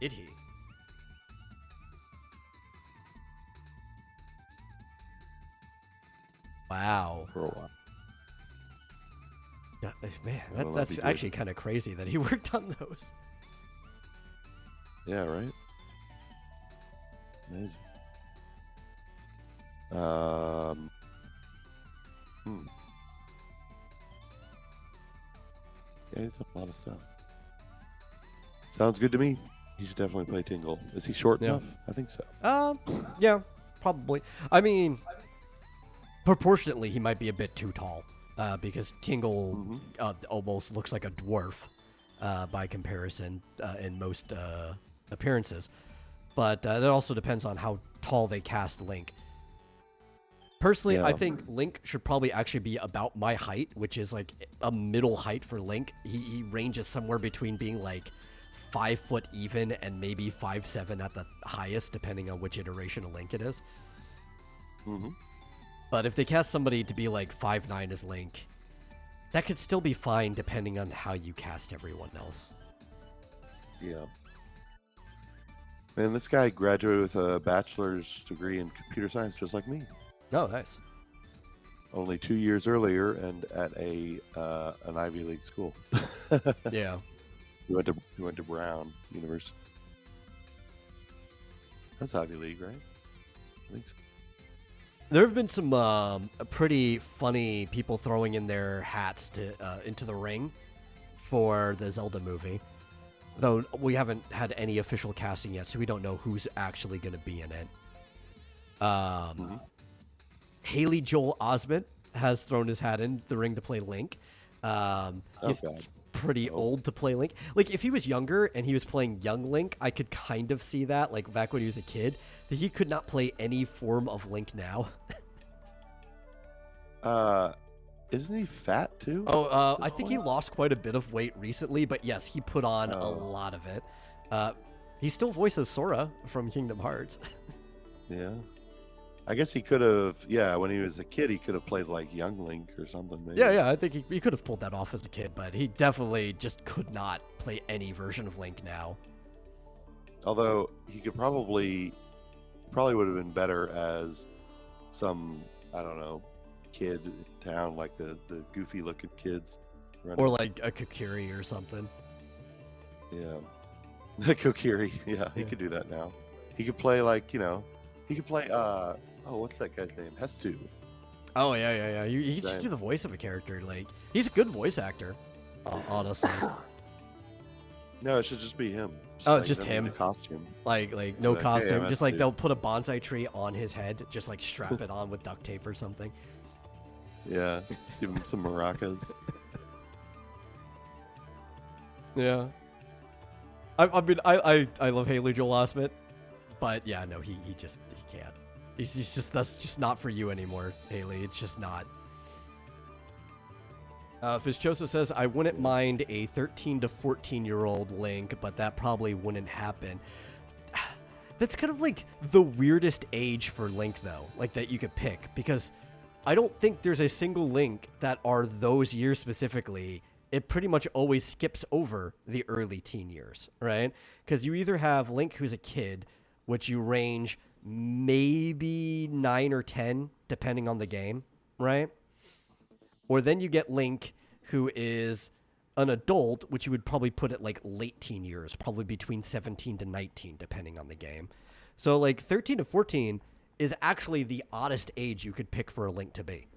Did he? Wow. For a while. Man, that's actually kind of crazy that he worked on those. Yeah, right? Amazing. Yeah, he's done a lot of stuff. Sounds good to me. He should definitely play Tingle. Is he short enough? I think so. Yeah, probably. I mean, proportionately, he might be a bit too tall. Because Tingle almost looks like a dwarf by comparison in most appearances. But that also depends on how tall they cast Link. Personally, I think Link should probably actually be about my height, which is like a middle height for Link. He ranges somewhere between being like 5 foot even and maybe 5'7" at the highest, depending on which iteration of Link it is. But if they cast somebody to be like 5'9" as Link, that could still be fine depending on how you cast everyone else. Yeah. Man, this guy graduated with a bachelor's degree in computer science just like me. Oh, nice. Only 2 years earlier and at an Ivy League school. Yeah. He went to Brown University. That's Ivy League, right? I think so. There have been some pretty funny people throwing in their hats into the ring for the Zelda movie. Though we haven't had any official casting yet, so we don't know who's actually going to be in it. Haley Joel Osment has thrown his hat in the ring to play Link. He's pretty old to play Link. Like, if he was younger and he was playing young Link, I could kind of see that, like, back when he was a kid, that he could not play any form of Link now. Isn't he fat too? Oh, I think he lost quite a bit of weight recently, but yes, he put on a lot of it. He still voices Sora from Kingdom Hearts. Yeah. I guess he could have, when he was a kid, he could have played like Young Link or something. Maybe. Yeah, I think he could have pulled that off as a kid, but he definitely just could not play any version of Link now. Although he could probably would have been better as some, I don't know, kid in town, like the goofy looking kids. Or like a Kokiri or something. Yeah. Kokiri, he could do that now. He could play like, he could play, what's that guy's name? Hestu. Oh, yeah. He could just do the voice of a character. Like, he's a good voice actor, honestly. No, it should just be him. Just him. Costume. Like no costume. Hey, just like they'll put a bonsai tree on his head, just like strap it on with duct tape or something. Yeah, give him some maracas. Yeah. I mean, I love Haley Joel Osment, but yeah, no, he can't. He's just, that's just not for you anymore, Haley. It's just not. Fizchoso says, I wouldn't mind a 13 to 14-year-old Link, but that probably wouldn't happen. That's kind of like the weirdest age for Link, though, like that you could pick, because I don't think there's a single Link that are those years specifically. It pretty much always skips over the early teen years, right? Because you either have Link who's a kid, which you range maybe 9 or 10, depending on the game, right? Or then you get Link who is an adult, which you would probably put at like late teen years, probably between 17 to 19, depending on the game. So like 13 to 14 is actually the oddest age you could pick for a Link to be.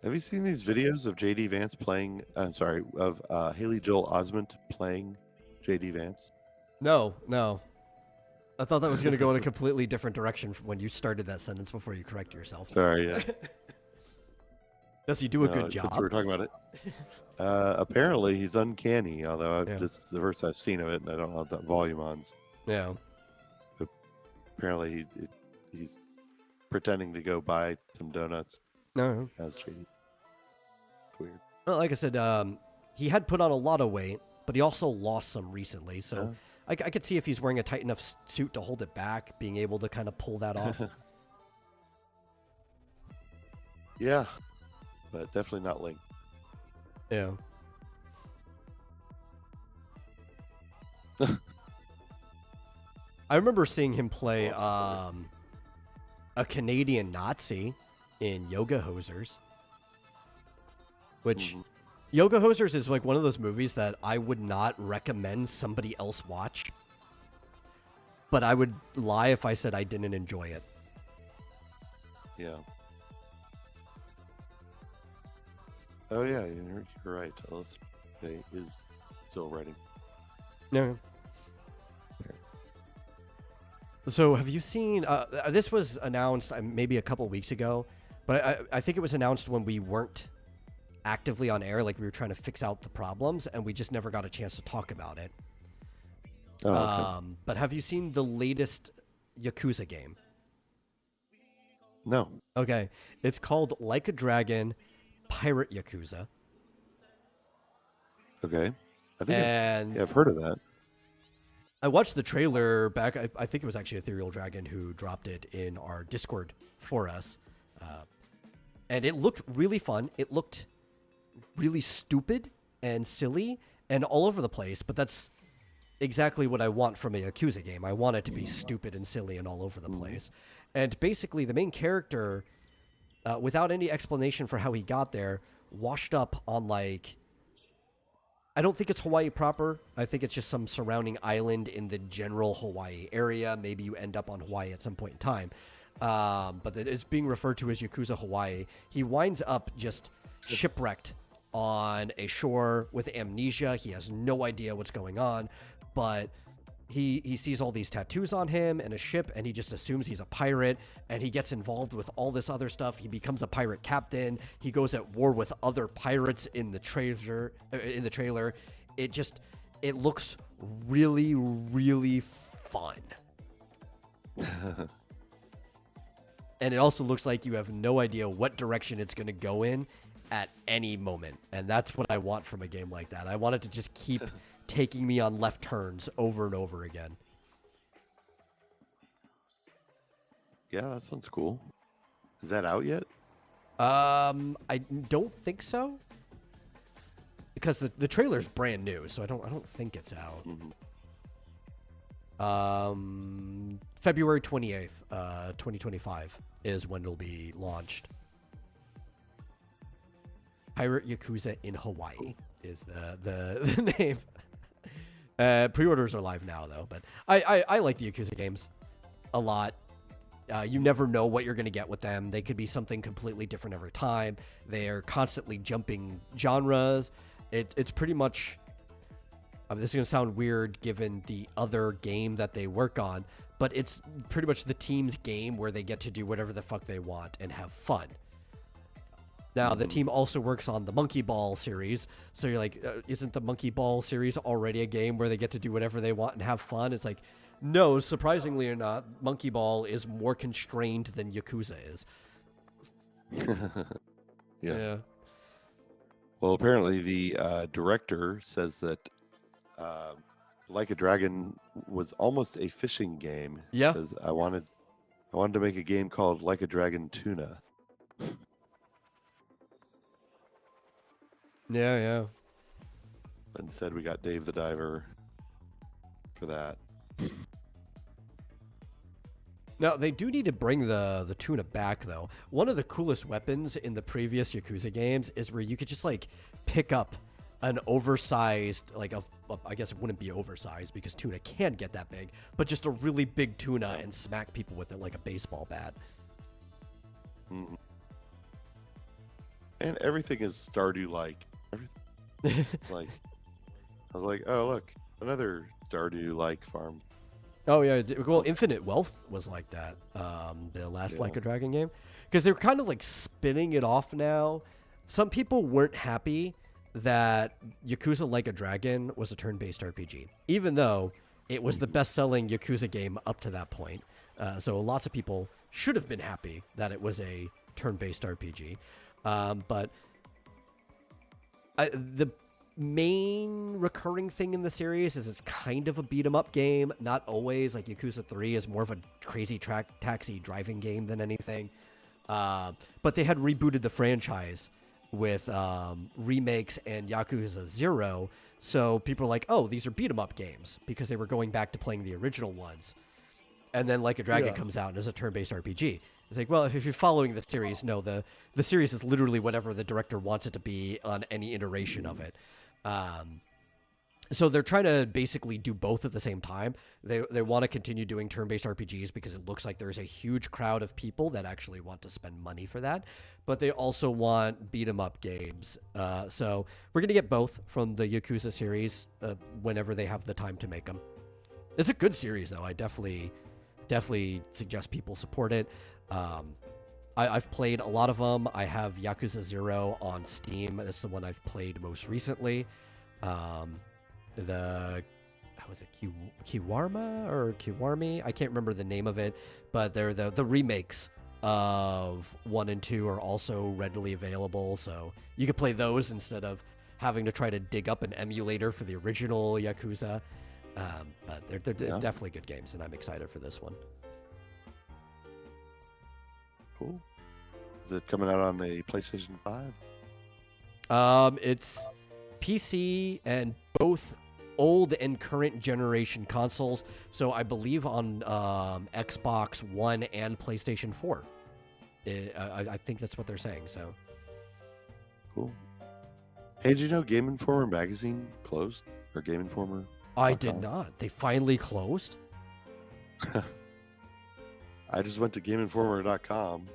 Have you seen these videos of JD Vance playing? I'm sorry, of Haley Joel Osment playing JD Vance? No. I thought that was going to go in a completely different direction when you started that sentence before you correct yourself. Sorry, yeah. Does he do a good job? Since we were talking about it. Apparently, he's uncanny, although this is the first I've seen of it, and I don't have that volume on. Yeah. But apparently, he's pretending to go buy some donuts. No. As JD. Weird. Well, like I said, he had put on a lot of weight, but he also lost some recently, so... I could see if he's wearing a tight enough suit to hold it back, being able to kind of pull that off. Yeah, but definitely not Link. Yeah. I remember seeing him play a Canadian Nazi in Yoga Hosers, which... Yoga Hosers is like one of those movies that I would not recommend somebody else watch, but I would lie if I said I didn't enjoy it. Yeah. Oh yeah, you're right. Let's say is still writing. No. So have you seen? This was announced maybe a couple weeks ago, but I think it was announced when we weren't actively on air, like we were trying to fix out the problems, and we just never got a chance to talk about it. Oh, okay. But have you seen the latest Yakuza game? No. Okay. It's called Like a Dragon Pirate Yakuza. Okay. I think I've heard of that. I watched the trailer back. I think it was actually Ethereal Dragon who dropped it in our Discord for us. And it looked really fun. It looked really stupid and silly and all over the place, but that's exactly what I want from a Yakuza game. I want it to be stupid and silly and all over the place. And basically the main character, without any explanation for how he got there, washed up on like, I don't think it's Hawaii proper. I think it's just some surrounding island in the general Hawaii area. Maybe you end up on Hawaii at some point in time. But it's being referred to as Yakuza Hawaii. He winds up just shipwrecked on a shore with amnesia. He has no idea what's going on, but he sees all these tattoos on him and a ship, and he just assumes he's a pirate, and he gets involved with all this other stuff. He becomes a pirate captain. He goes at war with other pirates in the trailer. It looks really, really fun. And it also looks like you have no idea what direction it's going to go in at any moment. And that's what I want from a game like that. I want it to just keep taking me on left turns over and over again. Yeah, that sounds cool. Is that out yet? I don't think so. Because the trailer's brand new, so I don't think it's out. Mm-hmm. February 28th, 2025 is when it'll be launched. Pirate Yakuza in Hawaii is the name. Pre-orders are live now, though, but I like the Yakuza games a lot. You never know what you're going to get with them. They could be something completely different every time. They're constantly jumping genres. It's pretty much... this is going to sound weird given the other game that they work on, but it's pretty much the team's game where they get to do whatever the fuck they want and have fun. Now, the team also works on the Monkey Ball series, so you're like, isn't the Monkey Ball series already a game where they get to do whatever they want and have fun? It's like, no, surprisingly or not, Monkey Ball is more constrained than Yakuza is. Yeah. Well, apparently the director says that Like a Dragon was almost a fishing game. Yeah. He says, I wanted to make a game called Like a Dragon Tuna. Yeah. Instead, we got Dave the Diver for that. Now, they do need to bring the tuna back, though. One of the coolest weapons in the previous Yakuza games is where you could just, like, pick up an oversized, like, I guess it wouldn't be oversized because tuna can't get that big, but just a really big tuna and smack people with it like a baseball bat. Mm-hmm. And everything is Stardew-like. Everything. Like, I was like, oh, look, another Stardew-like farm. Oh, yeah. Well, Infinite Wealth was like that, the last Like a Dragon game. Because they're kind of like spinning it off now. Some people weren't happy that Yakuza Like a Dragon was a turn-based RPG, even though it was the best-selling Yakuza game up to that point. So lots of people should have been happy that it was a turn-based RPG. But the main recurring thing in the series is it's kind of a beat-em-up game. Not always. Like Yakuza 3 is more of a crazy taxi driving game than anything. But they had rebooted the franchise with remakes and Yakuza 0. So people are like, oh, these are beat-em-up games because they were going back to playing the original ones. And then Like a Dragon comes out and is a turn-based RPG. It's like, well, if you're following the series, no, the series is literally whatever the director wants it to be on any iteration of it. So they're trying to basically do both at the same time. They want to continue doing turn-based RPGs because it looks like there's a huge crowd of people that actually want to spend money for that. But they also want beat-em-up games. So we're going to get both from the Yakuza series whenever they have the time to make them. It's a good series, though. I definitely suggest people support it. I've played a lot of them. I have Yakuza 0 on Steam. That's the one I've played most recently. How was it, Kiwarma or Kiwarmi? I can't remember the name of it, but they're the remakes of 1 and 2 are also readily available, so you could play those instead of having to try to dig up an emulator for the original Yakuza. But they're definitely good games, and I'm excited for this one. Cool. Is it coming out on the PlayStation 5? It's PC and both old and current generation consoles. So I believe on Xbox One and PlayStation 4. I think that's what they're saying. So cool. Hey, did you know Game Informer magazine closed? Or Game Informer? I did not. They finally closed? I just went to GameInformer.com,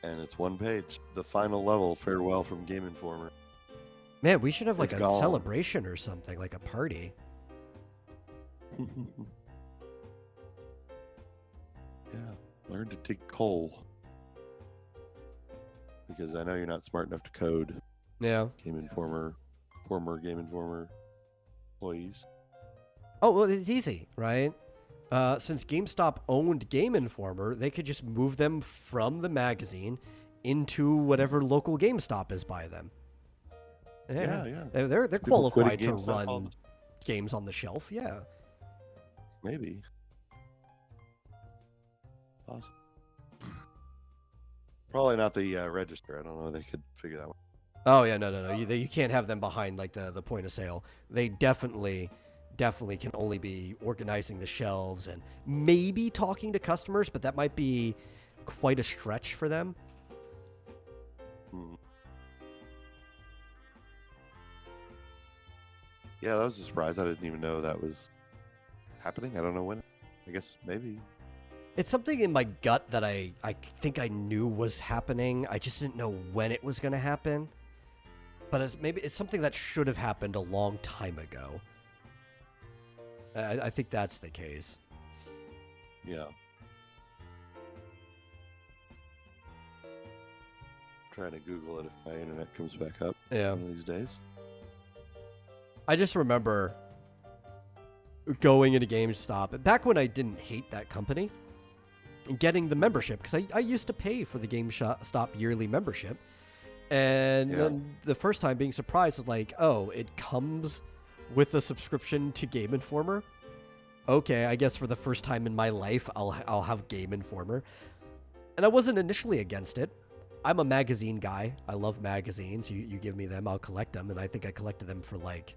and it's one page. The final level, farewell from Game Informer. Man, we should have like It's a gone. celebration or something, like a party. Yeah, learn to dig coal. Because I know you're not smart enough to code. Yeah. Former Game Informer employees. Oh, well, it's easy, right? Since GameStop owned Game Informer, they could just move them from the magazine into whatever local GameStop is by them. Yeah. They're People qualified quitting to GameStop run games on the shelf. Yeah. Maybe. Awesome. Probably not the register. I don't know. They could figure that one. Oh yeah, no. You can't have them behind like the point of sale. They definitely can only be organizing the shelves and maybe talking to customers, but that might be quite a stretch for them. Yeah, that was a surprise. I didn't even know that was happening. I don't know when. I guess maybe. It's something in my gut that I think I knew was happening. I just didn't know when it was going to happen. But maybe it's something that should have happened a long time ago. I think that's the case. Yeah. Trying to Google it if my internet comes back up. Yeah. One of these days. I just remember going into GameStop back when I didn't hate that company and getting the membership, because I used to pay for the GameStop yearly membership. And then the first time being surprised, like, oh, it comes with a subscription to Game Informer. Okay, I guess for the first time in my life, I'll have Game Informer. And I wasn't initially against it. I'm a magazine guy. I love magazines. You give me them, I'll collect them. And I think I collected them for like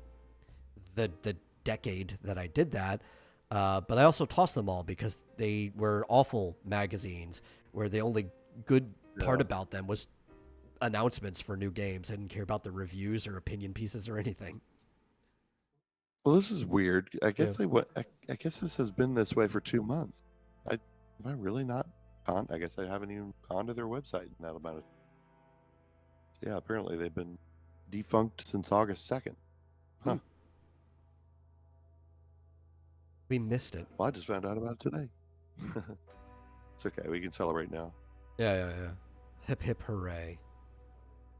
the decade that I did that. But I also tossed them all because they were awful magazines where the only good part about them was announcements for new games. I didn't care about the reviews or opinion pieces or anything. Well, this is weird. I guess I guess this has been this way for 2 months. Have I really not gone? I guess I haven't even gone to their website in that amount of. Yeah, apparently they've been defunct since August 2nd. Huh. We missed it. Well, I just found out about it today. It's okay. We can celebrate now. Yeah. Hip hip hooray.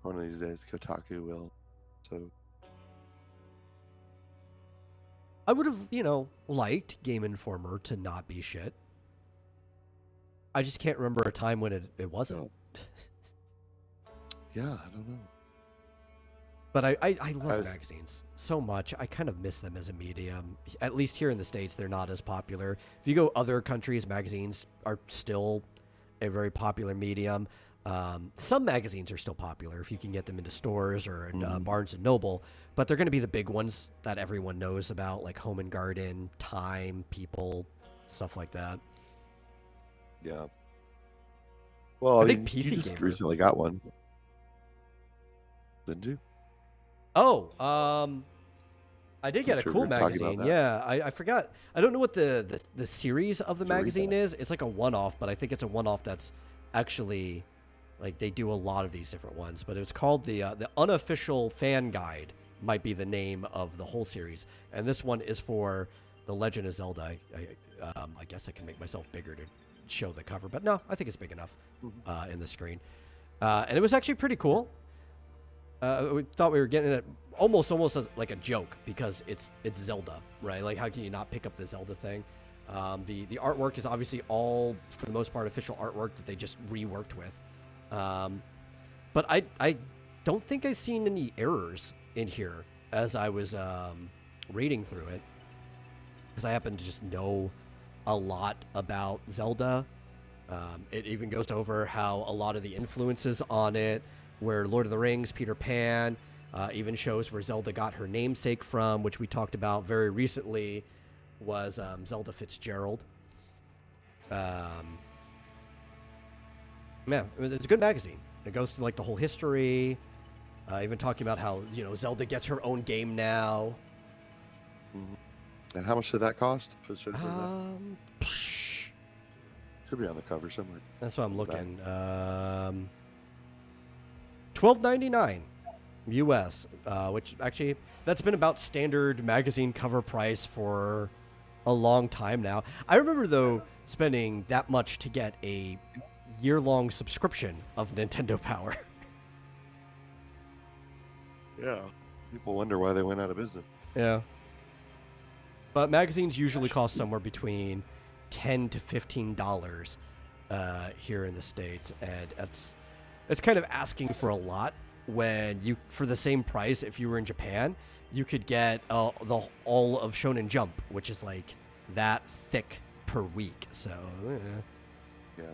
One of these days, Kotaku will. So. I would have, liked Game Informer to not be shit. I just can't remember a time when it wasn't. Yeah, I don't know. But I love magazines so much. I kind of miss them as a medium. At least here in the States, they're not as popular. If you go other countries, magazines are still a very popular medium. Some magazines are still popular if you can get them into stores or in Barnes & Noble. But they're going to be the big ones that everyone knows about, like Home and Garden, Time, People, stuff like that. Yeah. Well, I think PC you just Gamer recently got one. Didn't you? Oh, I did get a cool magazine. Yeah, I forgot. I don't know what the series of the magazine is. It's like a one-off, but I think it's a one-off that's actually, like, they do a lot of these different ones. But it's called the Unofficial Fan Guide, might be the name of the whole series. And this one is for The Legend of Zelda. I guess I can make myself bigger to show the cover, but no, I think it's big enough in the screen. And it was actually pretty cool. We thought we were getting it almost as like a joke because it's Zelda, right? Like, how can you not pick up the Zelda thing? The artwork is obviously all, for the most part, official artwork that they just reworked with. But I don't think I've seen any errors in here as I was reading through it, because I happen to just know a lot about Zelda. It even goes over how a lot of the influences on it, where Lord of the Rings, Peter Pan, even shows where Zelda got her namesake from, which we talked about very recently, was Zelda Fitzgerald. Yeah, it's a good magazine. It goes through like the whole history, even talking about how, Zelda gets her own game now. And how much did that cost? Should be on the cover somewhere. That's what I'm looking. $12.99 US, which actually, that's been about standard magazine cover price for a long time now. I remember though spending that much to get a year-long subscription of Nintendo Power. Yeah. People wonder why they went out of business. Yeah. But magazines usually cost somewhere between $10 to $15 here in the States, and it's kind of asking for a lot when you, for the same price, if you were in Japan, you could get all of Shonen Jump, which is like that thick per week. So, Yeah.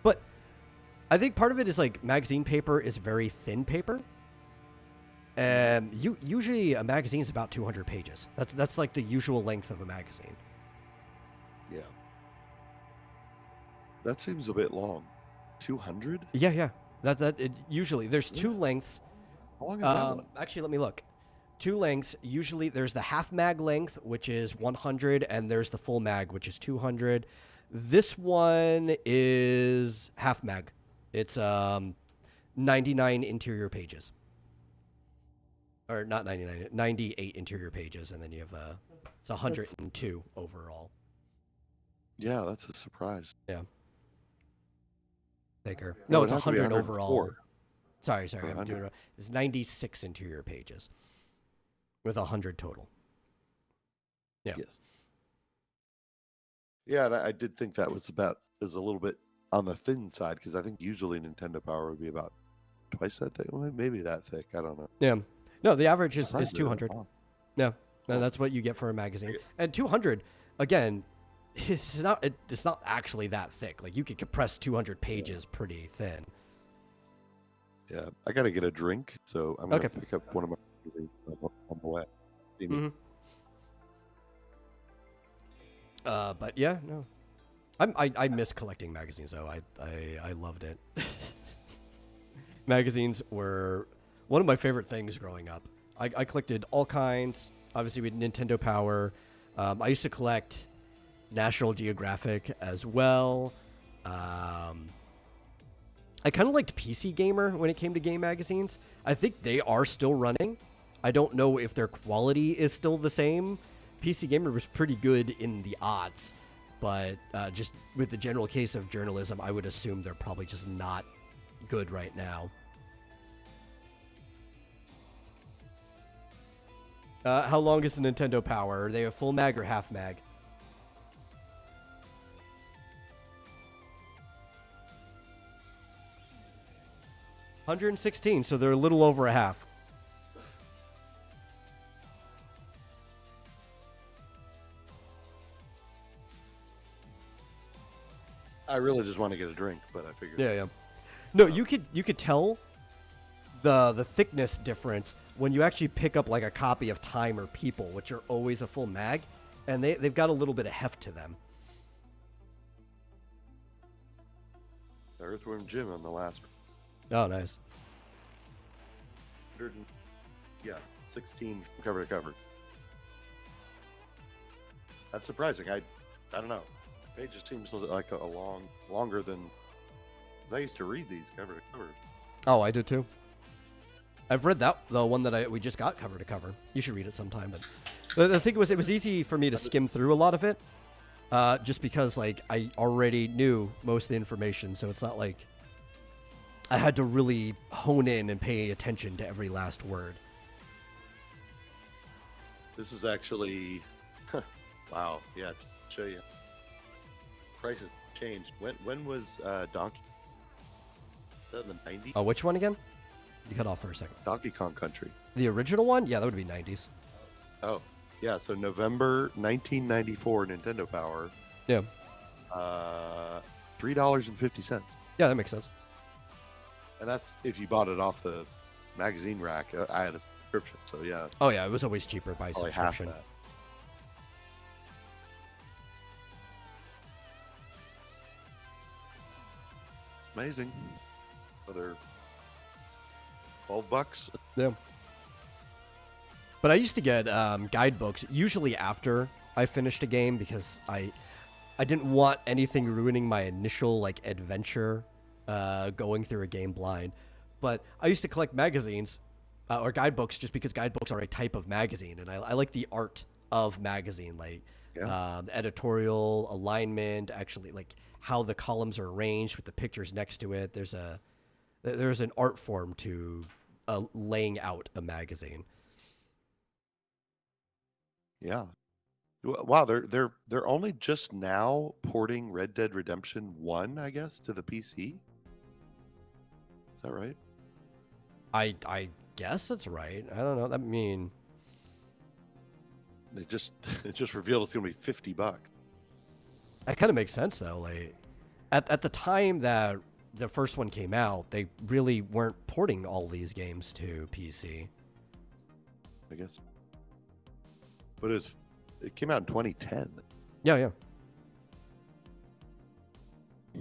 But I think part of it is like magazine paper is very thin paper. Usually a magazine is about 200 pages. That's like the usual length of a magazine. Yeah. That seems a bit long. 200? Yeah. Usually there's two lengths. How long is that one? Actually, let me look. Two lengths. Usually there's the half mag length, which is 100, and there's the full mag, which is 200. This one is half mag. It's 99 interior pages. Or not 99, 98 interior pages, and then you have it's 102 overall. Yeah, that's a surprise. Yeah. Thicker. No, it's it'd have to be 100 overall. 104. Sorry, I'm 100. doing it wrong. It's 96 interior pages with 100 total. Yeah. Yes. Yeah, and I did think that was a little bit on the thin side, because I think usually Nintendo Power would be about twice that thick. Well, maybe that thick. I don't know. Yeah. No, the average is Surprised 200. long. No, that's what you get for a magazine. And 200, again, it's not actually that thick. Like, you could compress 200 pages pretty thin. Yeah, I got to get a drink, so I'm going to Okay. pick up one of my magazines on the way. But yeah, no. I miss collecting magazines, though. I loved it. Magazines were one of my favorite things growing up. I collected all kinds. Obviously, we had Nintendo Power. I used to collect National Geographic as well. I kind of liked PC Gamer when it came to game magazines. I think they are still running. I don't know if their quality is still the same. PC Gamer was pretty good in the odds, but just with the general case of journalism, I would assume they're probably just not good right now. How long is the Nintendo Power? Are they a full mag or half mag? $116, so they're a little over a half. I really just want to get a drink, but I figured. Yeah. No, you could tell the thickness difference when you actually pick up like a copy of Time or People, which are always a full mag, and they've got a little bit of heft to them. The Earthworm Jim on the last. Oh, nice. 16 from cover to cover. That's surprising. I don't know. It just seems like longer than. 'Cause I used to read these cover to cover. Oh, I did too. I've read the one that we just got cover to cover. You should read it sometime. But the thing was, it was easy for me to skim through a lot of it, just because like I already knew most of the information, so it's not like I had to really hone in and pay attention to every last word. This is actually, wow. Yeah, to show you. Prices changed. When was Donkey? Was that in the 90s? Oh, which one again? You cut off for a second. Donkey Kong Country. The original one? Yeah, that would be 90s. Oh, yeah. So November 1994, Nintendo Power. Yeah. $3.50. Yeah, that makes sense. And that's if you bought it off the magazine rack. I had a subscription, so yeah. Oh, yeah, it was always cheaper by Probably subscription. half that. Amazing. Another $12. Yeah. But I used to get guidebooks usually after I finished a game because I didn't want anything ruining my initial like adventure going through a game blind. But I used to collect magazines or guidebooks, just because guidebooks are a type of magazine, and I like the art of magazine, like editorial alignment, actually, like how the columns are arranged with the pictures next to it. There's an art form to laying out a magazine. Yeah. Wow, they're only just now porting Red Dead Redemption 1, I guess, to the PC. Is that right? I guess that's right. I don't know. I mean, It just revealed it's gonna be $50. that kind of makes sense though. Like at the time that the first one came out, they really weren't porting all these games to PC. I guess. But it came out in 2010. Yeah.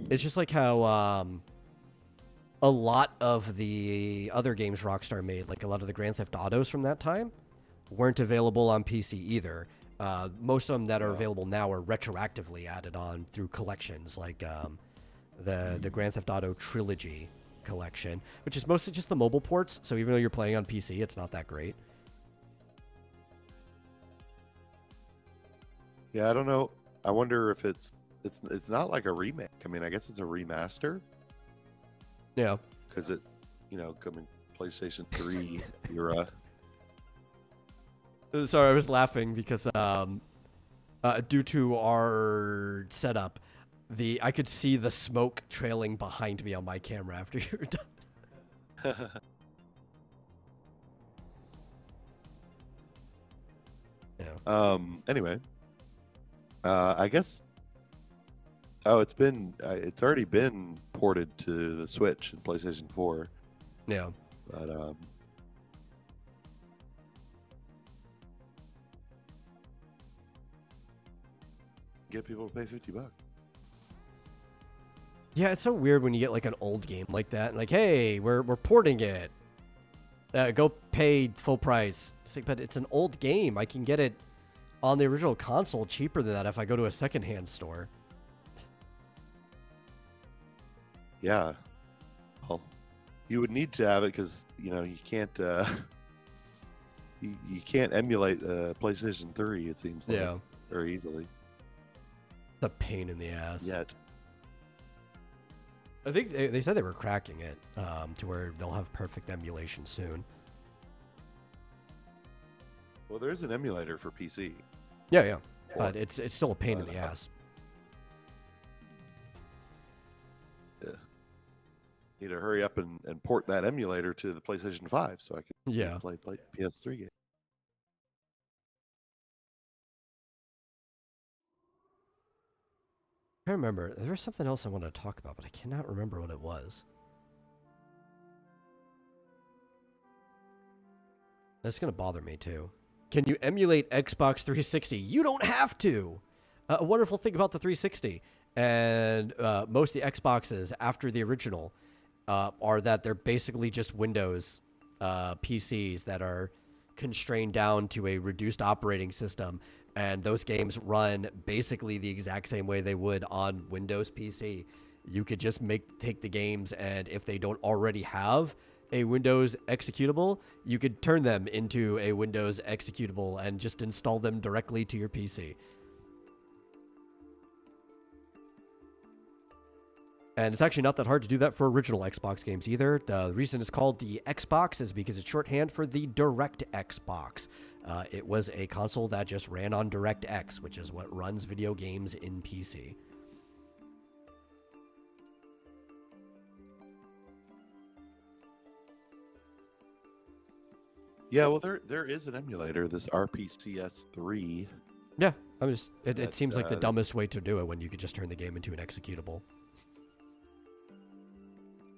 It's just like how a lot of the other games Rockstar made, like a lot of the Grand Theft Autos from that time, weren't available on PC either. Most of them that are available now are retroactively added on through collections, like the Grand Theft Auto Trilogy collection, which is mostly just the mobile ports. So even though you're playing on PC, it's not that great. Yeah, I don't know. I wonder if it's not like a remake. I mean, I guess it's a remaster. Yeah. Because it, coming PlayStation 3 era. Sorry, I was laughing because due to our setup, I could see the smoke trailing behind me on my camera after you were done. Yeah. Anyway, I guess. Oh, it's already been ported to the Switch and PlayStation 4. Yeah. But get people to pay $50. Yeah, it's so weird when you get like an old game like that, and like, hey, we're porting it. Go pay full price. It's like, but it's an old game. I can get it on the original console cheaper than that if I go to a secondhand store. Yeah. Well, you would need to have it because you can't you can't emulate PlayStation 3. It seems like very easily. It's a pain in the ass. Yet. I think they said they were cracking it to where they'll have perfect emulation soon. Well, there's an emulator for PC. Yeah. But it's still a pain in the ass. Yeah. Need to hurry up and port that emulator to the PlayStation 5 so I can play PS3 games. I remember there was something else I wanted to talk about, but I cannot remember what it was. That's gonna bother me too. Can you emulate Xbox 360? You don't have to. A wonderful thing about the 360 and most of the Xboxes after the original are that they're basically just Windows PCs that are constrained down to a reduced operating system, and those games run basically the exact same way they would on Windows PC. You could just take the games, and if they don't already have a Windows executable, you could turn them into a Windows executable and just install them directly to your PC. And it's actually not that hard to do that for original Xbox games either. The reason it's called the Xbox is because it's shorthand for the Direct Xbox. It was a console that just ran on DirectX, which is what runs video games in PC. Yeah, well, there is an emulator, this RPCS3. Yeah, it seems like the dumbest way to do it when you could just turn the game into an executable.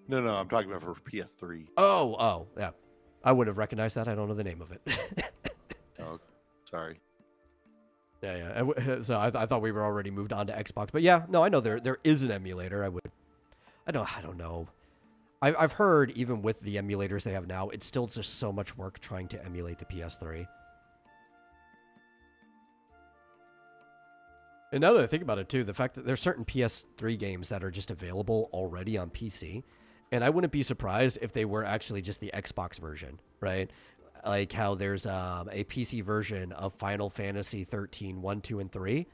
No, I'm talking about for PS3. Oh, yeah. I wouldn't have recognized that. I don't know the name of it. Oh, sorry. Yeah. So I thought we were already moved on to Xbox, but yeah, no, I know there is an emulator. I don't know. I've heard even with the emulators they have now, it's still just so much work trying to emulate the PS3. And now that I think about it too, the fact that there's certain PS3 games that are just available already on PC, And I wouldn't be surprised if they were actually just the Xbox version, right? Like how there's a PC version of Final Fantasy 13, 1, 2, and 3.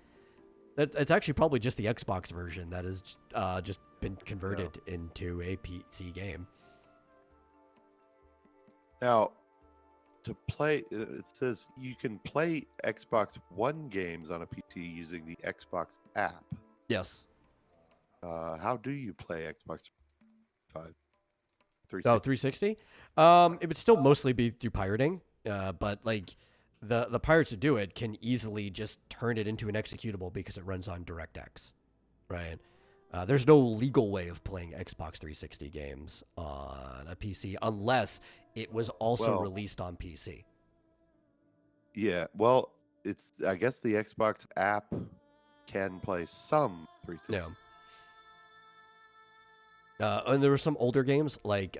It's actually probably just the Xbox version that has just been converted into a PC game. Now, to play, it says you can play Xbox One games on a PC using the Xbox app. Yes. How do you play Xbox 5? 360? Oh, 360? It would still mostly be through pirating, but like the pirates who do it can easily just turn it into an executable because it runs on DirectX, right? There's no legal way of playing Xbox 360 games on a PC unless it was also released on PC. Yeah, well, I guess the Xbox app can play some 360. Yeah. And there were some older games, like,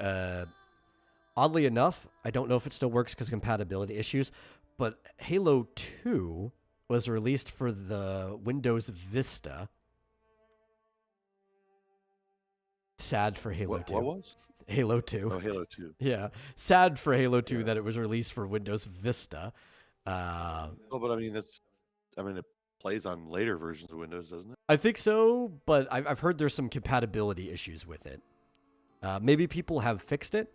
oddly enough, I don't know if it still works because of compatibility issues, but Halo 2 was released for the Windows Vista. Sad for Halo 2. What was? Halo 2. Oh, Halo 2. Yeah. Sad for Halo 2 that it was released for Windows Vista. But I mean, it plays on later versions of Windows, doesn't it? I think so, but I've heard there's some compatibility issues with it. Maybe people have fixed it.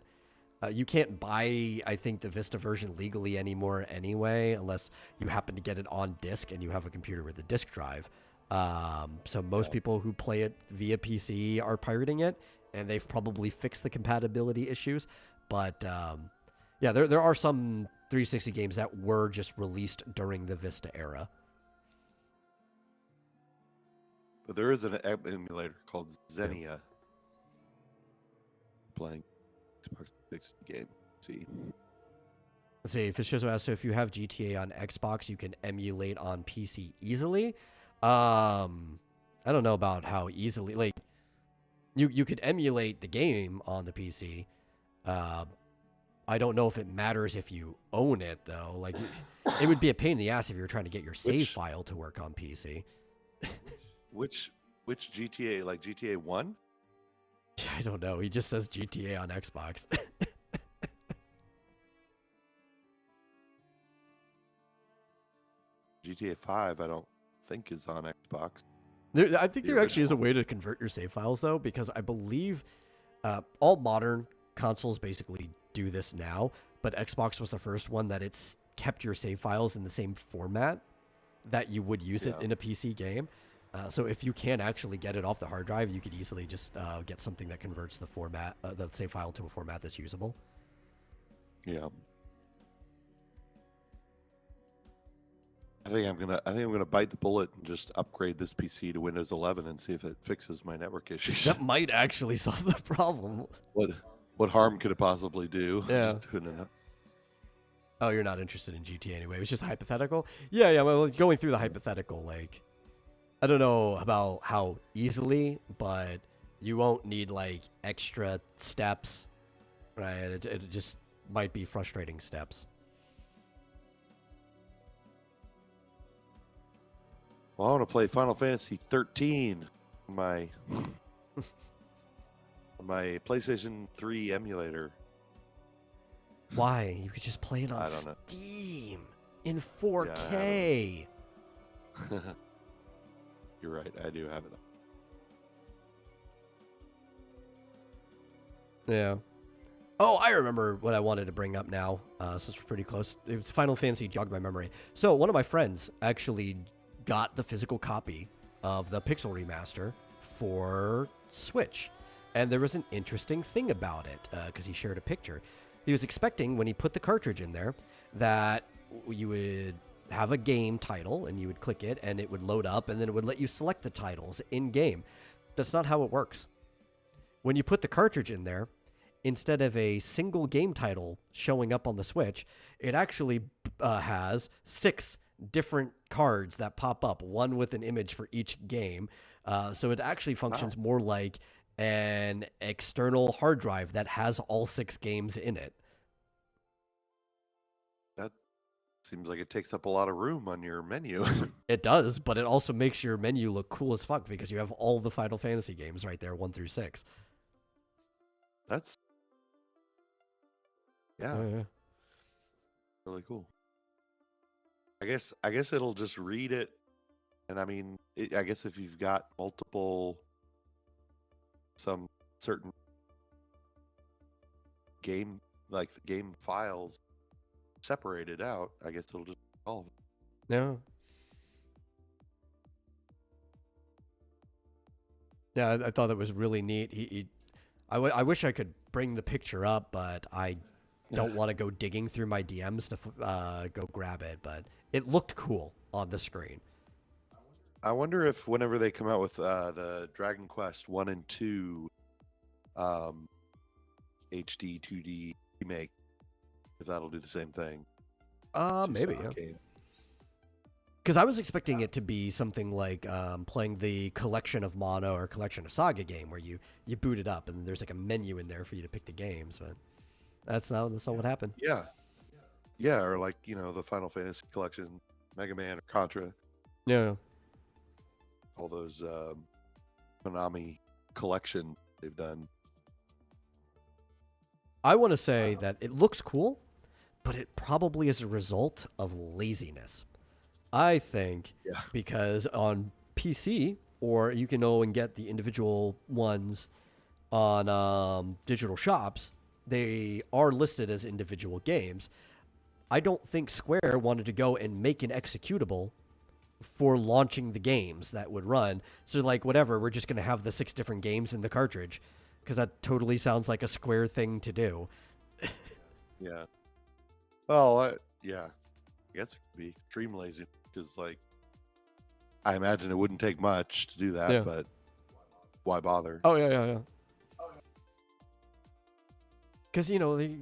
You can't buy, I think, the Vista version legally anymore anyway, unless you happen to get it on disk and you have a computer with a disk drive. So most people who play it via PC are pirating it, and they've probably fixed the compatibility issues. But yeah, there are some 360 games that were just released during the Vista era. But there is an emulator called Xenia playing Xbox 360 game. See. Let's see, if it shows us, so if you have GTA on Xbox, you can emulate on PC easily. I don't know about how easily, like, you could emulate the game on the PC. I don't know if it matters if you own it, though. Like, it would be a pain in the ass if you were trying to get your save file to work on PC. Which GTA? Like GTA 1? I don't know. He just says GTA on Xbox. GTA 5, I don't think is on Xbox. I think there actually is a way to convert your save files, though, because I believe all modern consoles basically do this now, but Xbox was the first one that it's kept your save files in the same format that you would use it in a PC game. So if you can actually get it off the hard drive, you could easily just get something that converts the format, the save file to a format that's usable. Yeah. I think I'm gonna bite the bullet and just upgrade this PC to Windows 11 and see if it fixes my network issues. That might actually solve the problem. What harm could it possibly do? Yeah. Just doing it. Oh, you're not interested in GTA anyway. It was just hypothetical. Yeah. Well, going through the hypothetical, like, I don't know about how easily, but you won't need like extra steps, right? It just might be frustrating steps. Well, I want to play Final Fantasy 13 on my my PlayStation 3 emulator. Why? You could just play it on Steam in 4K. Yeah, you're right. I do have it. Yeah. Oh, I remember what I wanted to bring up now, since we're pretty close. It was Final Fantasy jogged my memory. So one of my friends actually got the physical copy of the Pixel remaster for Switch. And there was an interesting thing about it, because he shared a picture. He was expecting, when he put the cartridge in there, that you would have a game title, and you would click it, and it would load up, and then it would let you select the titles in-game. That's not how it works. When you put the cartridge in there, instead of a single game title showing up on the Switch, it actually has 6 different cards that pop up, one with an image for each game. So it actually functions more like an external hard drive that has all 6 games in it. That seems like it takes up a lot of room on your menu. It does, but it also makes your menu look cool as fuck because you have all the Final Fantasy games right there, 1 through 6. That's yeah, Oh, yeah. really cool. I guess it'll just read it, and I mean, I guess if you've got some certain game like the game files separated out, I guess it'll just solve it. No. Yeah, I thought that was really neat. I wish I could bring the picture up, but I don't want to go digging through my DMs to go grab it. But it looked cool on the screen. I wonder if whenever they come out with the Dragon Quest 1 and 2 HD 2D remake, if that'll do the same thing. Maybe, yeah. Because I was expecting it to be something like playing the Collection of Mana or Collection of Saga game, where you boot it up and there's like a menu in there for you to pick the games. But that's not what happened. Yeah, or like the Final Fantasy Collection, Mega Man, or Contra. Yeah. All those Konami collection they've done. I want to say that it looks cool, but it probably is a result of laziness. I think because on PC, or you can go and get the individual ones on digital shops, they are listed as individual games. I don't think Square wanted to go and make an executable for launching the games that would run. So like, whatever, we're just going to have the 6 different games in the cartridge, because that totally sounds like a Square thing to do. Yeah. Well, I guess it could be extreme lazy, because like I imagine it wouldn't take much to do that, but why bother? Oh, yeah. Because,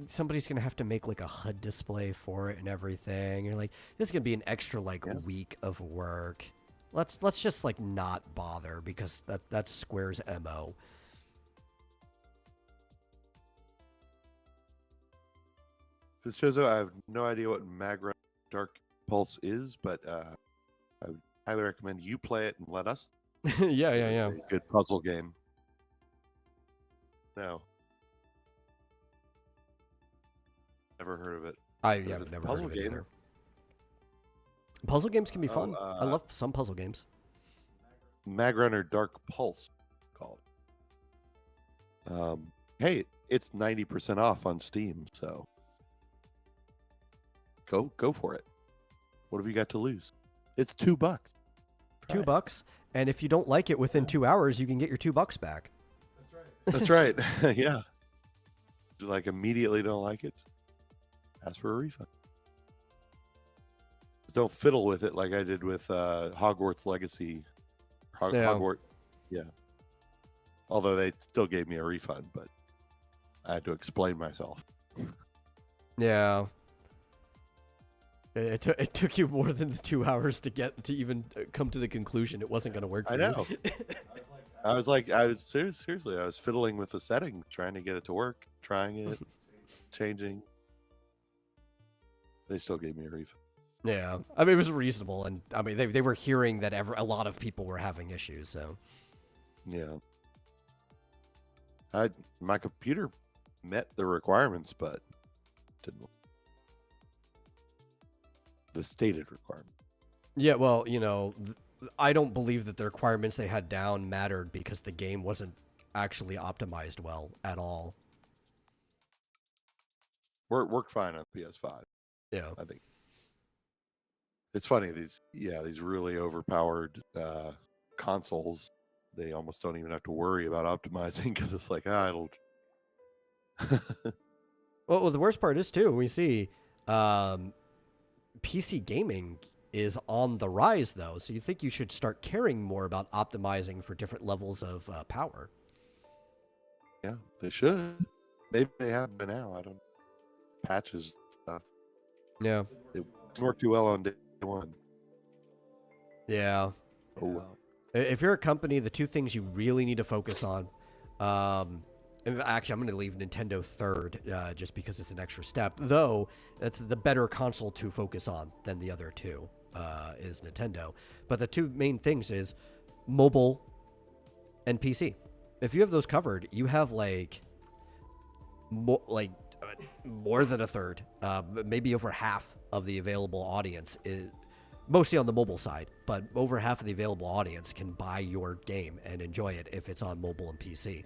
somebody's going to have to make like a HUD display for it and everything. You're like, this is going to be an extra week of work. Let's just like not bother, because that's Square's MO. This shows I have no idea what Magra Dark Pulse is, but I would highly recommend you play it and let us. Yeah. It's a good puzzle game. No. Never heard of it. I've never heard of it either. Puzzle games can be fun. I love some puzzle games. Magrunner Dark Pulse called. Hey, it's 90% off on Steam, so go for it. What have you got to lose? It's $2. $2, and if you don't like it within 2 hours, you can get your $2 back. That's right. Yeah. Like immediately don't like it, ask for a refund. Don't fiddle with it like I did with Hogwarts Legacy. Hogwarts, yeah. Although they still gave me a refund, but I had to explain myself. Yeah. It took you more than the 2 hours to even come to the conclusion it wasn't going to work for you. I know. Seriously, I was fiddling with the settings, trying to get it to work, trying it, changing. They still gave me a refund. Yeah, I mean, it was reasonable, and I mean, they were hearing that a lot of people were having issues, so. Yeah. My computer met the requirements, but didn't. The stated requirement. Yeah, well, I don't believe that the requirements they had down mattered, because the game wasn't actually optimized well at all. Worked fine on PS5. Yeah, I think. It's funny, these really overpowered consoles, they almost don't even have to worry about optimizing, because it's like, it'll. Well, the worst part is too, we see PC gaming is on the rise, though, so you think you should start caring more about optimizing for different levels of power. Yeah, they should. Maybe they have by now. I don't. Patches stuff. Yeah. It didn't work too well on day one. Yeah. Oh well. If you're a company, the 2 things you really need to focus on, and actually, I'm going to leave Nintendo third, just because it's an extra step. Though that's the better console to focus on than the other 2, is Nintendo. But the 2 main things is mobile and PC. If you have those covered, you have like more than a third, maybe over half of the available audience is mostly on the mobile side, but over half of the available audience can buy your game and enjoy it if it's on mobile and PC.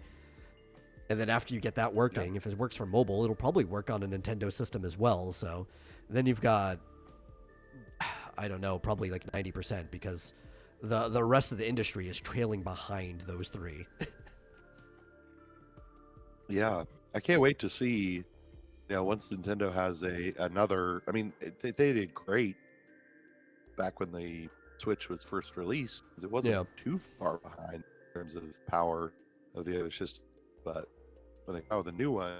And then after you get that working, if it works for mobile, it'll probably work on a Nintendo system as well. So then you've got, I don't know, probably like 90%, because the rest of the industry is trailing behind those three. Yeah, I can't wait to see. Once Nintendo has another. I mean, they did great back when the Switch was first released, because it wasn't too far behind in terms of power of the other system. But when they got the new one,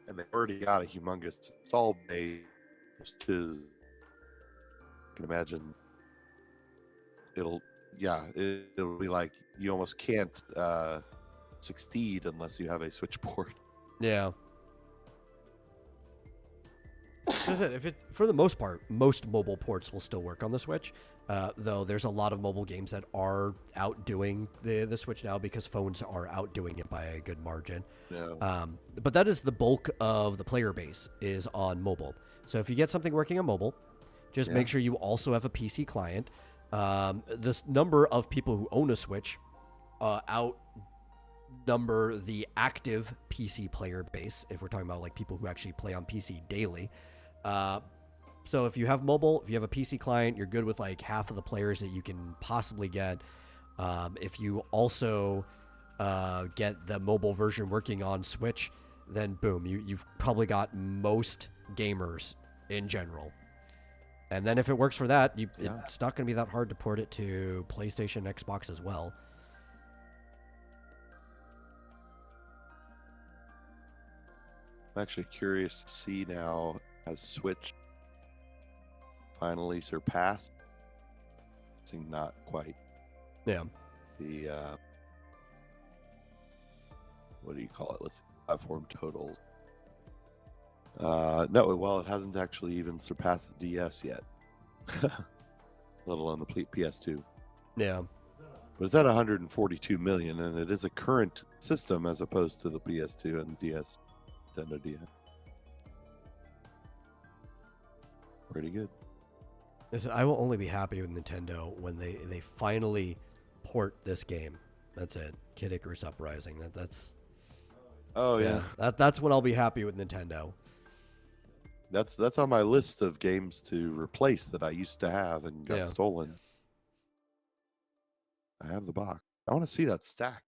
and they already got a humongous install base, which is, I can imagine, it'll be like you almost can't succeed unless you have a Switch port. Yeah. For the most part, most mobile ports will still work on the Switch, though there's a lot of mobile games that are outdoing the Switch now, because phones are outdoing it by a good margin. Yeah. But that is the bulk of the player base is on mobile. So if you get something working on mobile, just make sure you also have a PC client. This number of people who own a Switch outnumber the active PC player base, if we're talking about like people who actually play on PC daily. So if you have mobile, if you have a PC client, you're good with like half of the players that you can possibly get. If you also get the mobile version working on Switch, then boom, you've probably got most gamers in general. And then if it works for that, it's not going to be that hard to port it to PlayStation, Xbox as well. I'm actually curious to see now, has Switch finally surpassed? I think not quite. Yeah. The what do you call it? Let's see, platform totals. No, well, it hasn't actually even surpassed the DS yet, let alone the PS2. Yeah. But it's at 142 million, and it is a current system as opposed to the PS2 and DS, Nintendo DS. Pretty good. Listen, I will only be happy with Nintendo when they finally port this game. That's it. Kid Icarus Uprising. That's. Oh yeah. That's when I'll be happy with Nintendo. That's on my list of games to replace that I used to have and got stolen. I have the box. I want to see that stack.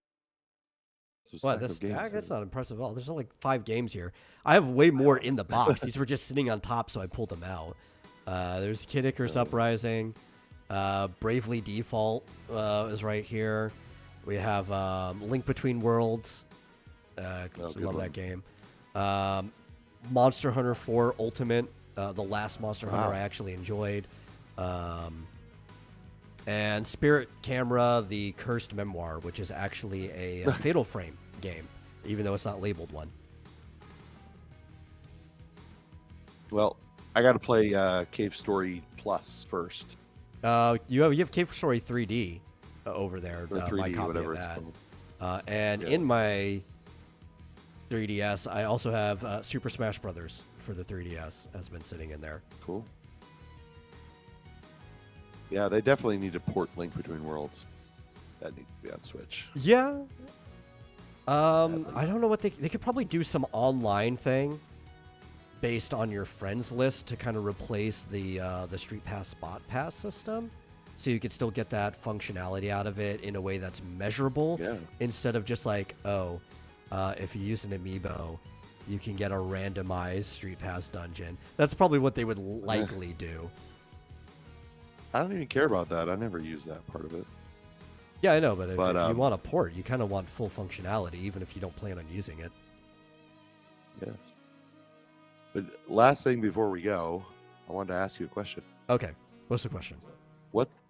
What, the stack? That's not impressive at all. There's only 5 games here. I have way more in the box. These were just sitting on top, so I pulled them out. There's Kid Icarus Uprising. Bravely Default is right here. We have Link Between Worlds. I love that game. Monster Hunter 4 Ultimate, the last Monster Hunter I actually enjoyed. And Spirit Camera, the Cursed Memoir, which is actually a Fatal Frame game, even though it's not labeled one. Well, I got to play Cave Story Plus first. You have Cave Story 3D over there. Or 3D, my copy whatever of it's that. called. And in my 3DS, I also have Super Smash Brothers for the 3DS has been sitting in there. Cool. Yeah, they definitely need to port Link Between Worlds. That needs to be on Switch. Yeah. I don't know what they could probably do some online thing based on your friends list to kind of replace the Street Pass Spot Pass system, so you could still get that functionality out of it in a way that's measurable, instead of just like, if you use an amiibo, you can get a randomized Street Pass dungeon. That's probably what they would likely do. I don't even care about that. I never use that part of it. Yeah, I know, but if you want a port, you kind of want full functionality, even if you don't plan on using it. Yes. But last thing before we go, I wanted to ask you a question. Okay. What's the question? What's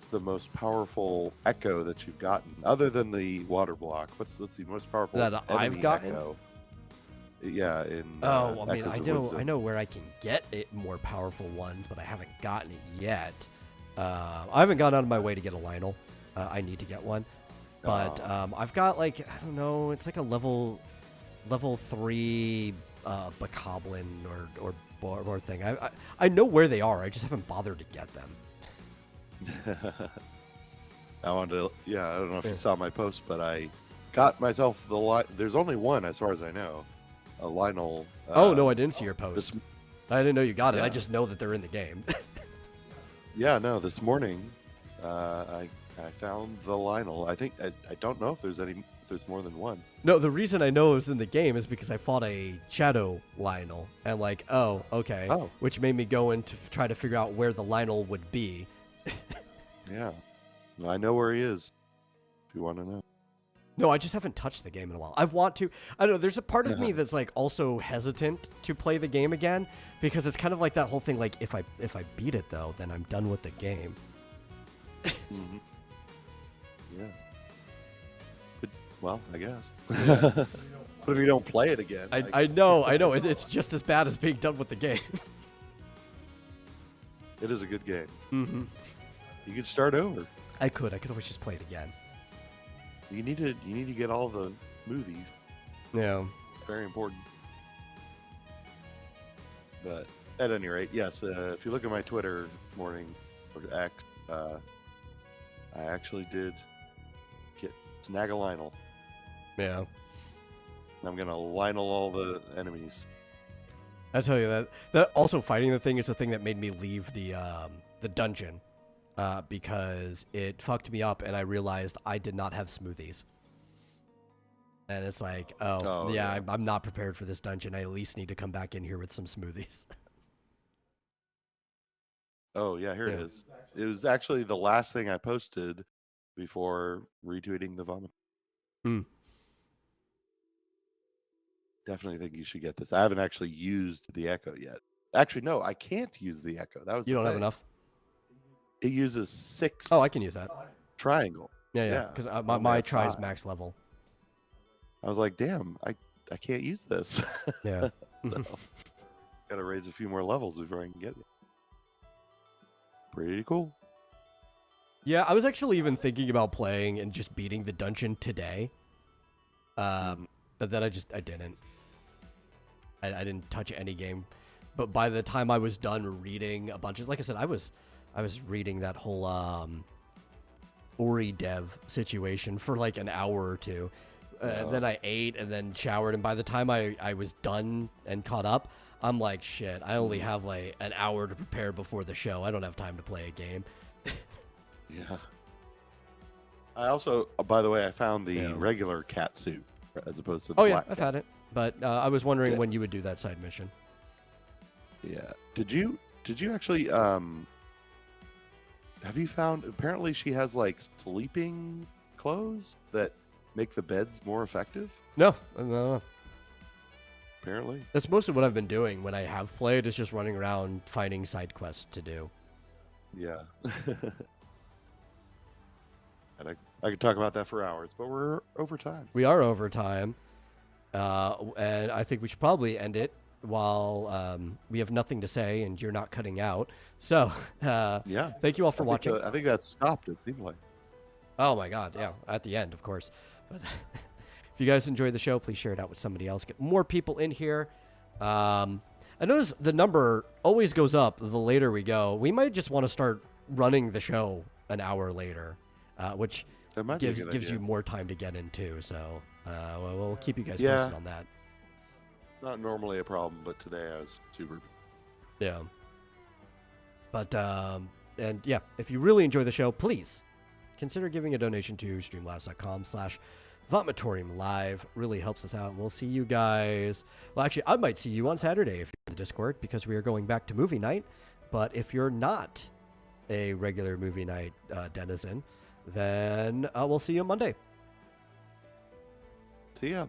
the most powerful echo that you've gotten, other than the water block? What's the most powerful that I've gotten? Echo? Yeah. I mean, I know where I can get it more powerful ones, but I haven't gotten it yet. I haven't gone out of my way to get a Lionel. I need to get one, but I've got like, I don't know, it's like a level level 3 bokoblin or thing. I know where they are. I just haven't bothered to get them. I wanted to, yeah, I don't know if you saw my post, but I got myself there's only one as far as I know, a Lionel. Oh, no, I didn't see your post. I didn't know you got it. I just know that they're in the game. Yeah, no, this morning I found the Lionel. I think, I don't know if there's more than one. No, the reason I know it was in the game is because I fought a Shadow Lionel, and like, oh, okay. Oh. Which made me go in to try to figure out where the Lionel would be. Yeah. Well, I know where he is, if you want to know. No, I just haven't touched the game in a while. I want to. I don't know. There's a part of me that's like also hesitant to play the game again because it's kind of like that whole thing. Like if I beat it though, then I'm done with the game. Mm-hmm. Yeah. But, well, I guess. What if you don't play it again? I know. It's just as bad as being done with the game. It is a good game. Mm-hmm. You could start over. I could always just play it again. You need to get all the movies. Yeah. Very important. But at any rate, yes. If you look at my Twitter this morning or X, I actually did snag a Lionel. Yeah. I'm gonna Lionel all the enemies. I tell you that also fighting the thing is the thing that made me leave the dungeon. Because it fucked me up and I realized I did not have smoothies. And it's like, yeah. I'm not prepared for this dungeon. I at least need to come back in here with some smoothies. Oh, yeah, here it is. It was actually the last thing I posted before retweeting the vomit. Definitely think you should get this. I haven't actually used the Echo yet. Actually, no, I can't use the Echo. That was You don't have enough? It uses 6. Oh, I can use that. Triangle. Yeah. Because my try is max level. I was like, damn, I can't use this. Yeah. Got to raise a few more levels before I can get it. Pretty cool. Yeah, I was actually even thinking about playing and just beating the dungeon today. But then I didn't. I didn't touch any game. But by the time I was done reading a bunch of, like I said, I was reading that whole Ori dev situation for like an hour or two. And then I ate and then showered. And by the time I was done and caught up, I'm like, shit, I only have like an hour to prepare before the show. I don't have time to play a game. Yeah. I also, by the way, I found the regular cat suit as opposed to the black I've had it. But I was wondering when you would do that side mission. Yeah. Did you actually have you found, apparently she has like sleeping clothes that make the beds more effective? No. Apparently. That's mostly what I've been doing when I have played, is just running around finding side quests to do. Yeah. And I could talk about that for hours, but we're over time. We are over time. And I think we should probably end it while we have nothing to say and you're not cutting out. So, yeah. Thank you all for watching. I think that stopped, it seemed like. Oh my God, yeah, at the end, of course. But if you guys enjoyed the show, please share it out with somebody else. Get more people in here. I notice the number always goes up the later we go. We might just want to start running the show an hour later, which gives you more time to get into. So we'll keep you guys posted on that. Not normally a problem, but today I was super. Yeah. But, and yeah, if you really enjoy the show, please consider giving a donation to streamlabs.com/Vomitorium Live. Really helps us out. And we'll see you guys. Well, actually, I might see you on Saturday if you're in the Discord, because we are going back to movie night. But if you're not a regular movie night denizen, then we'll see you on Monday. See ya.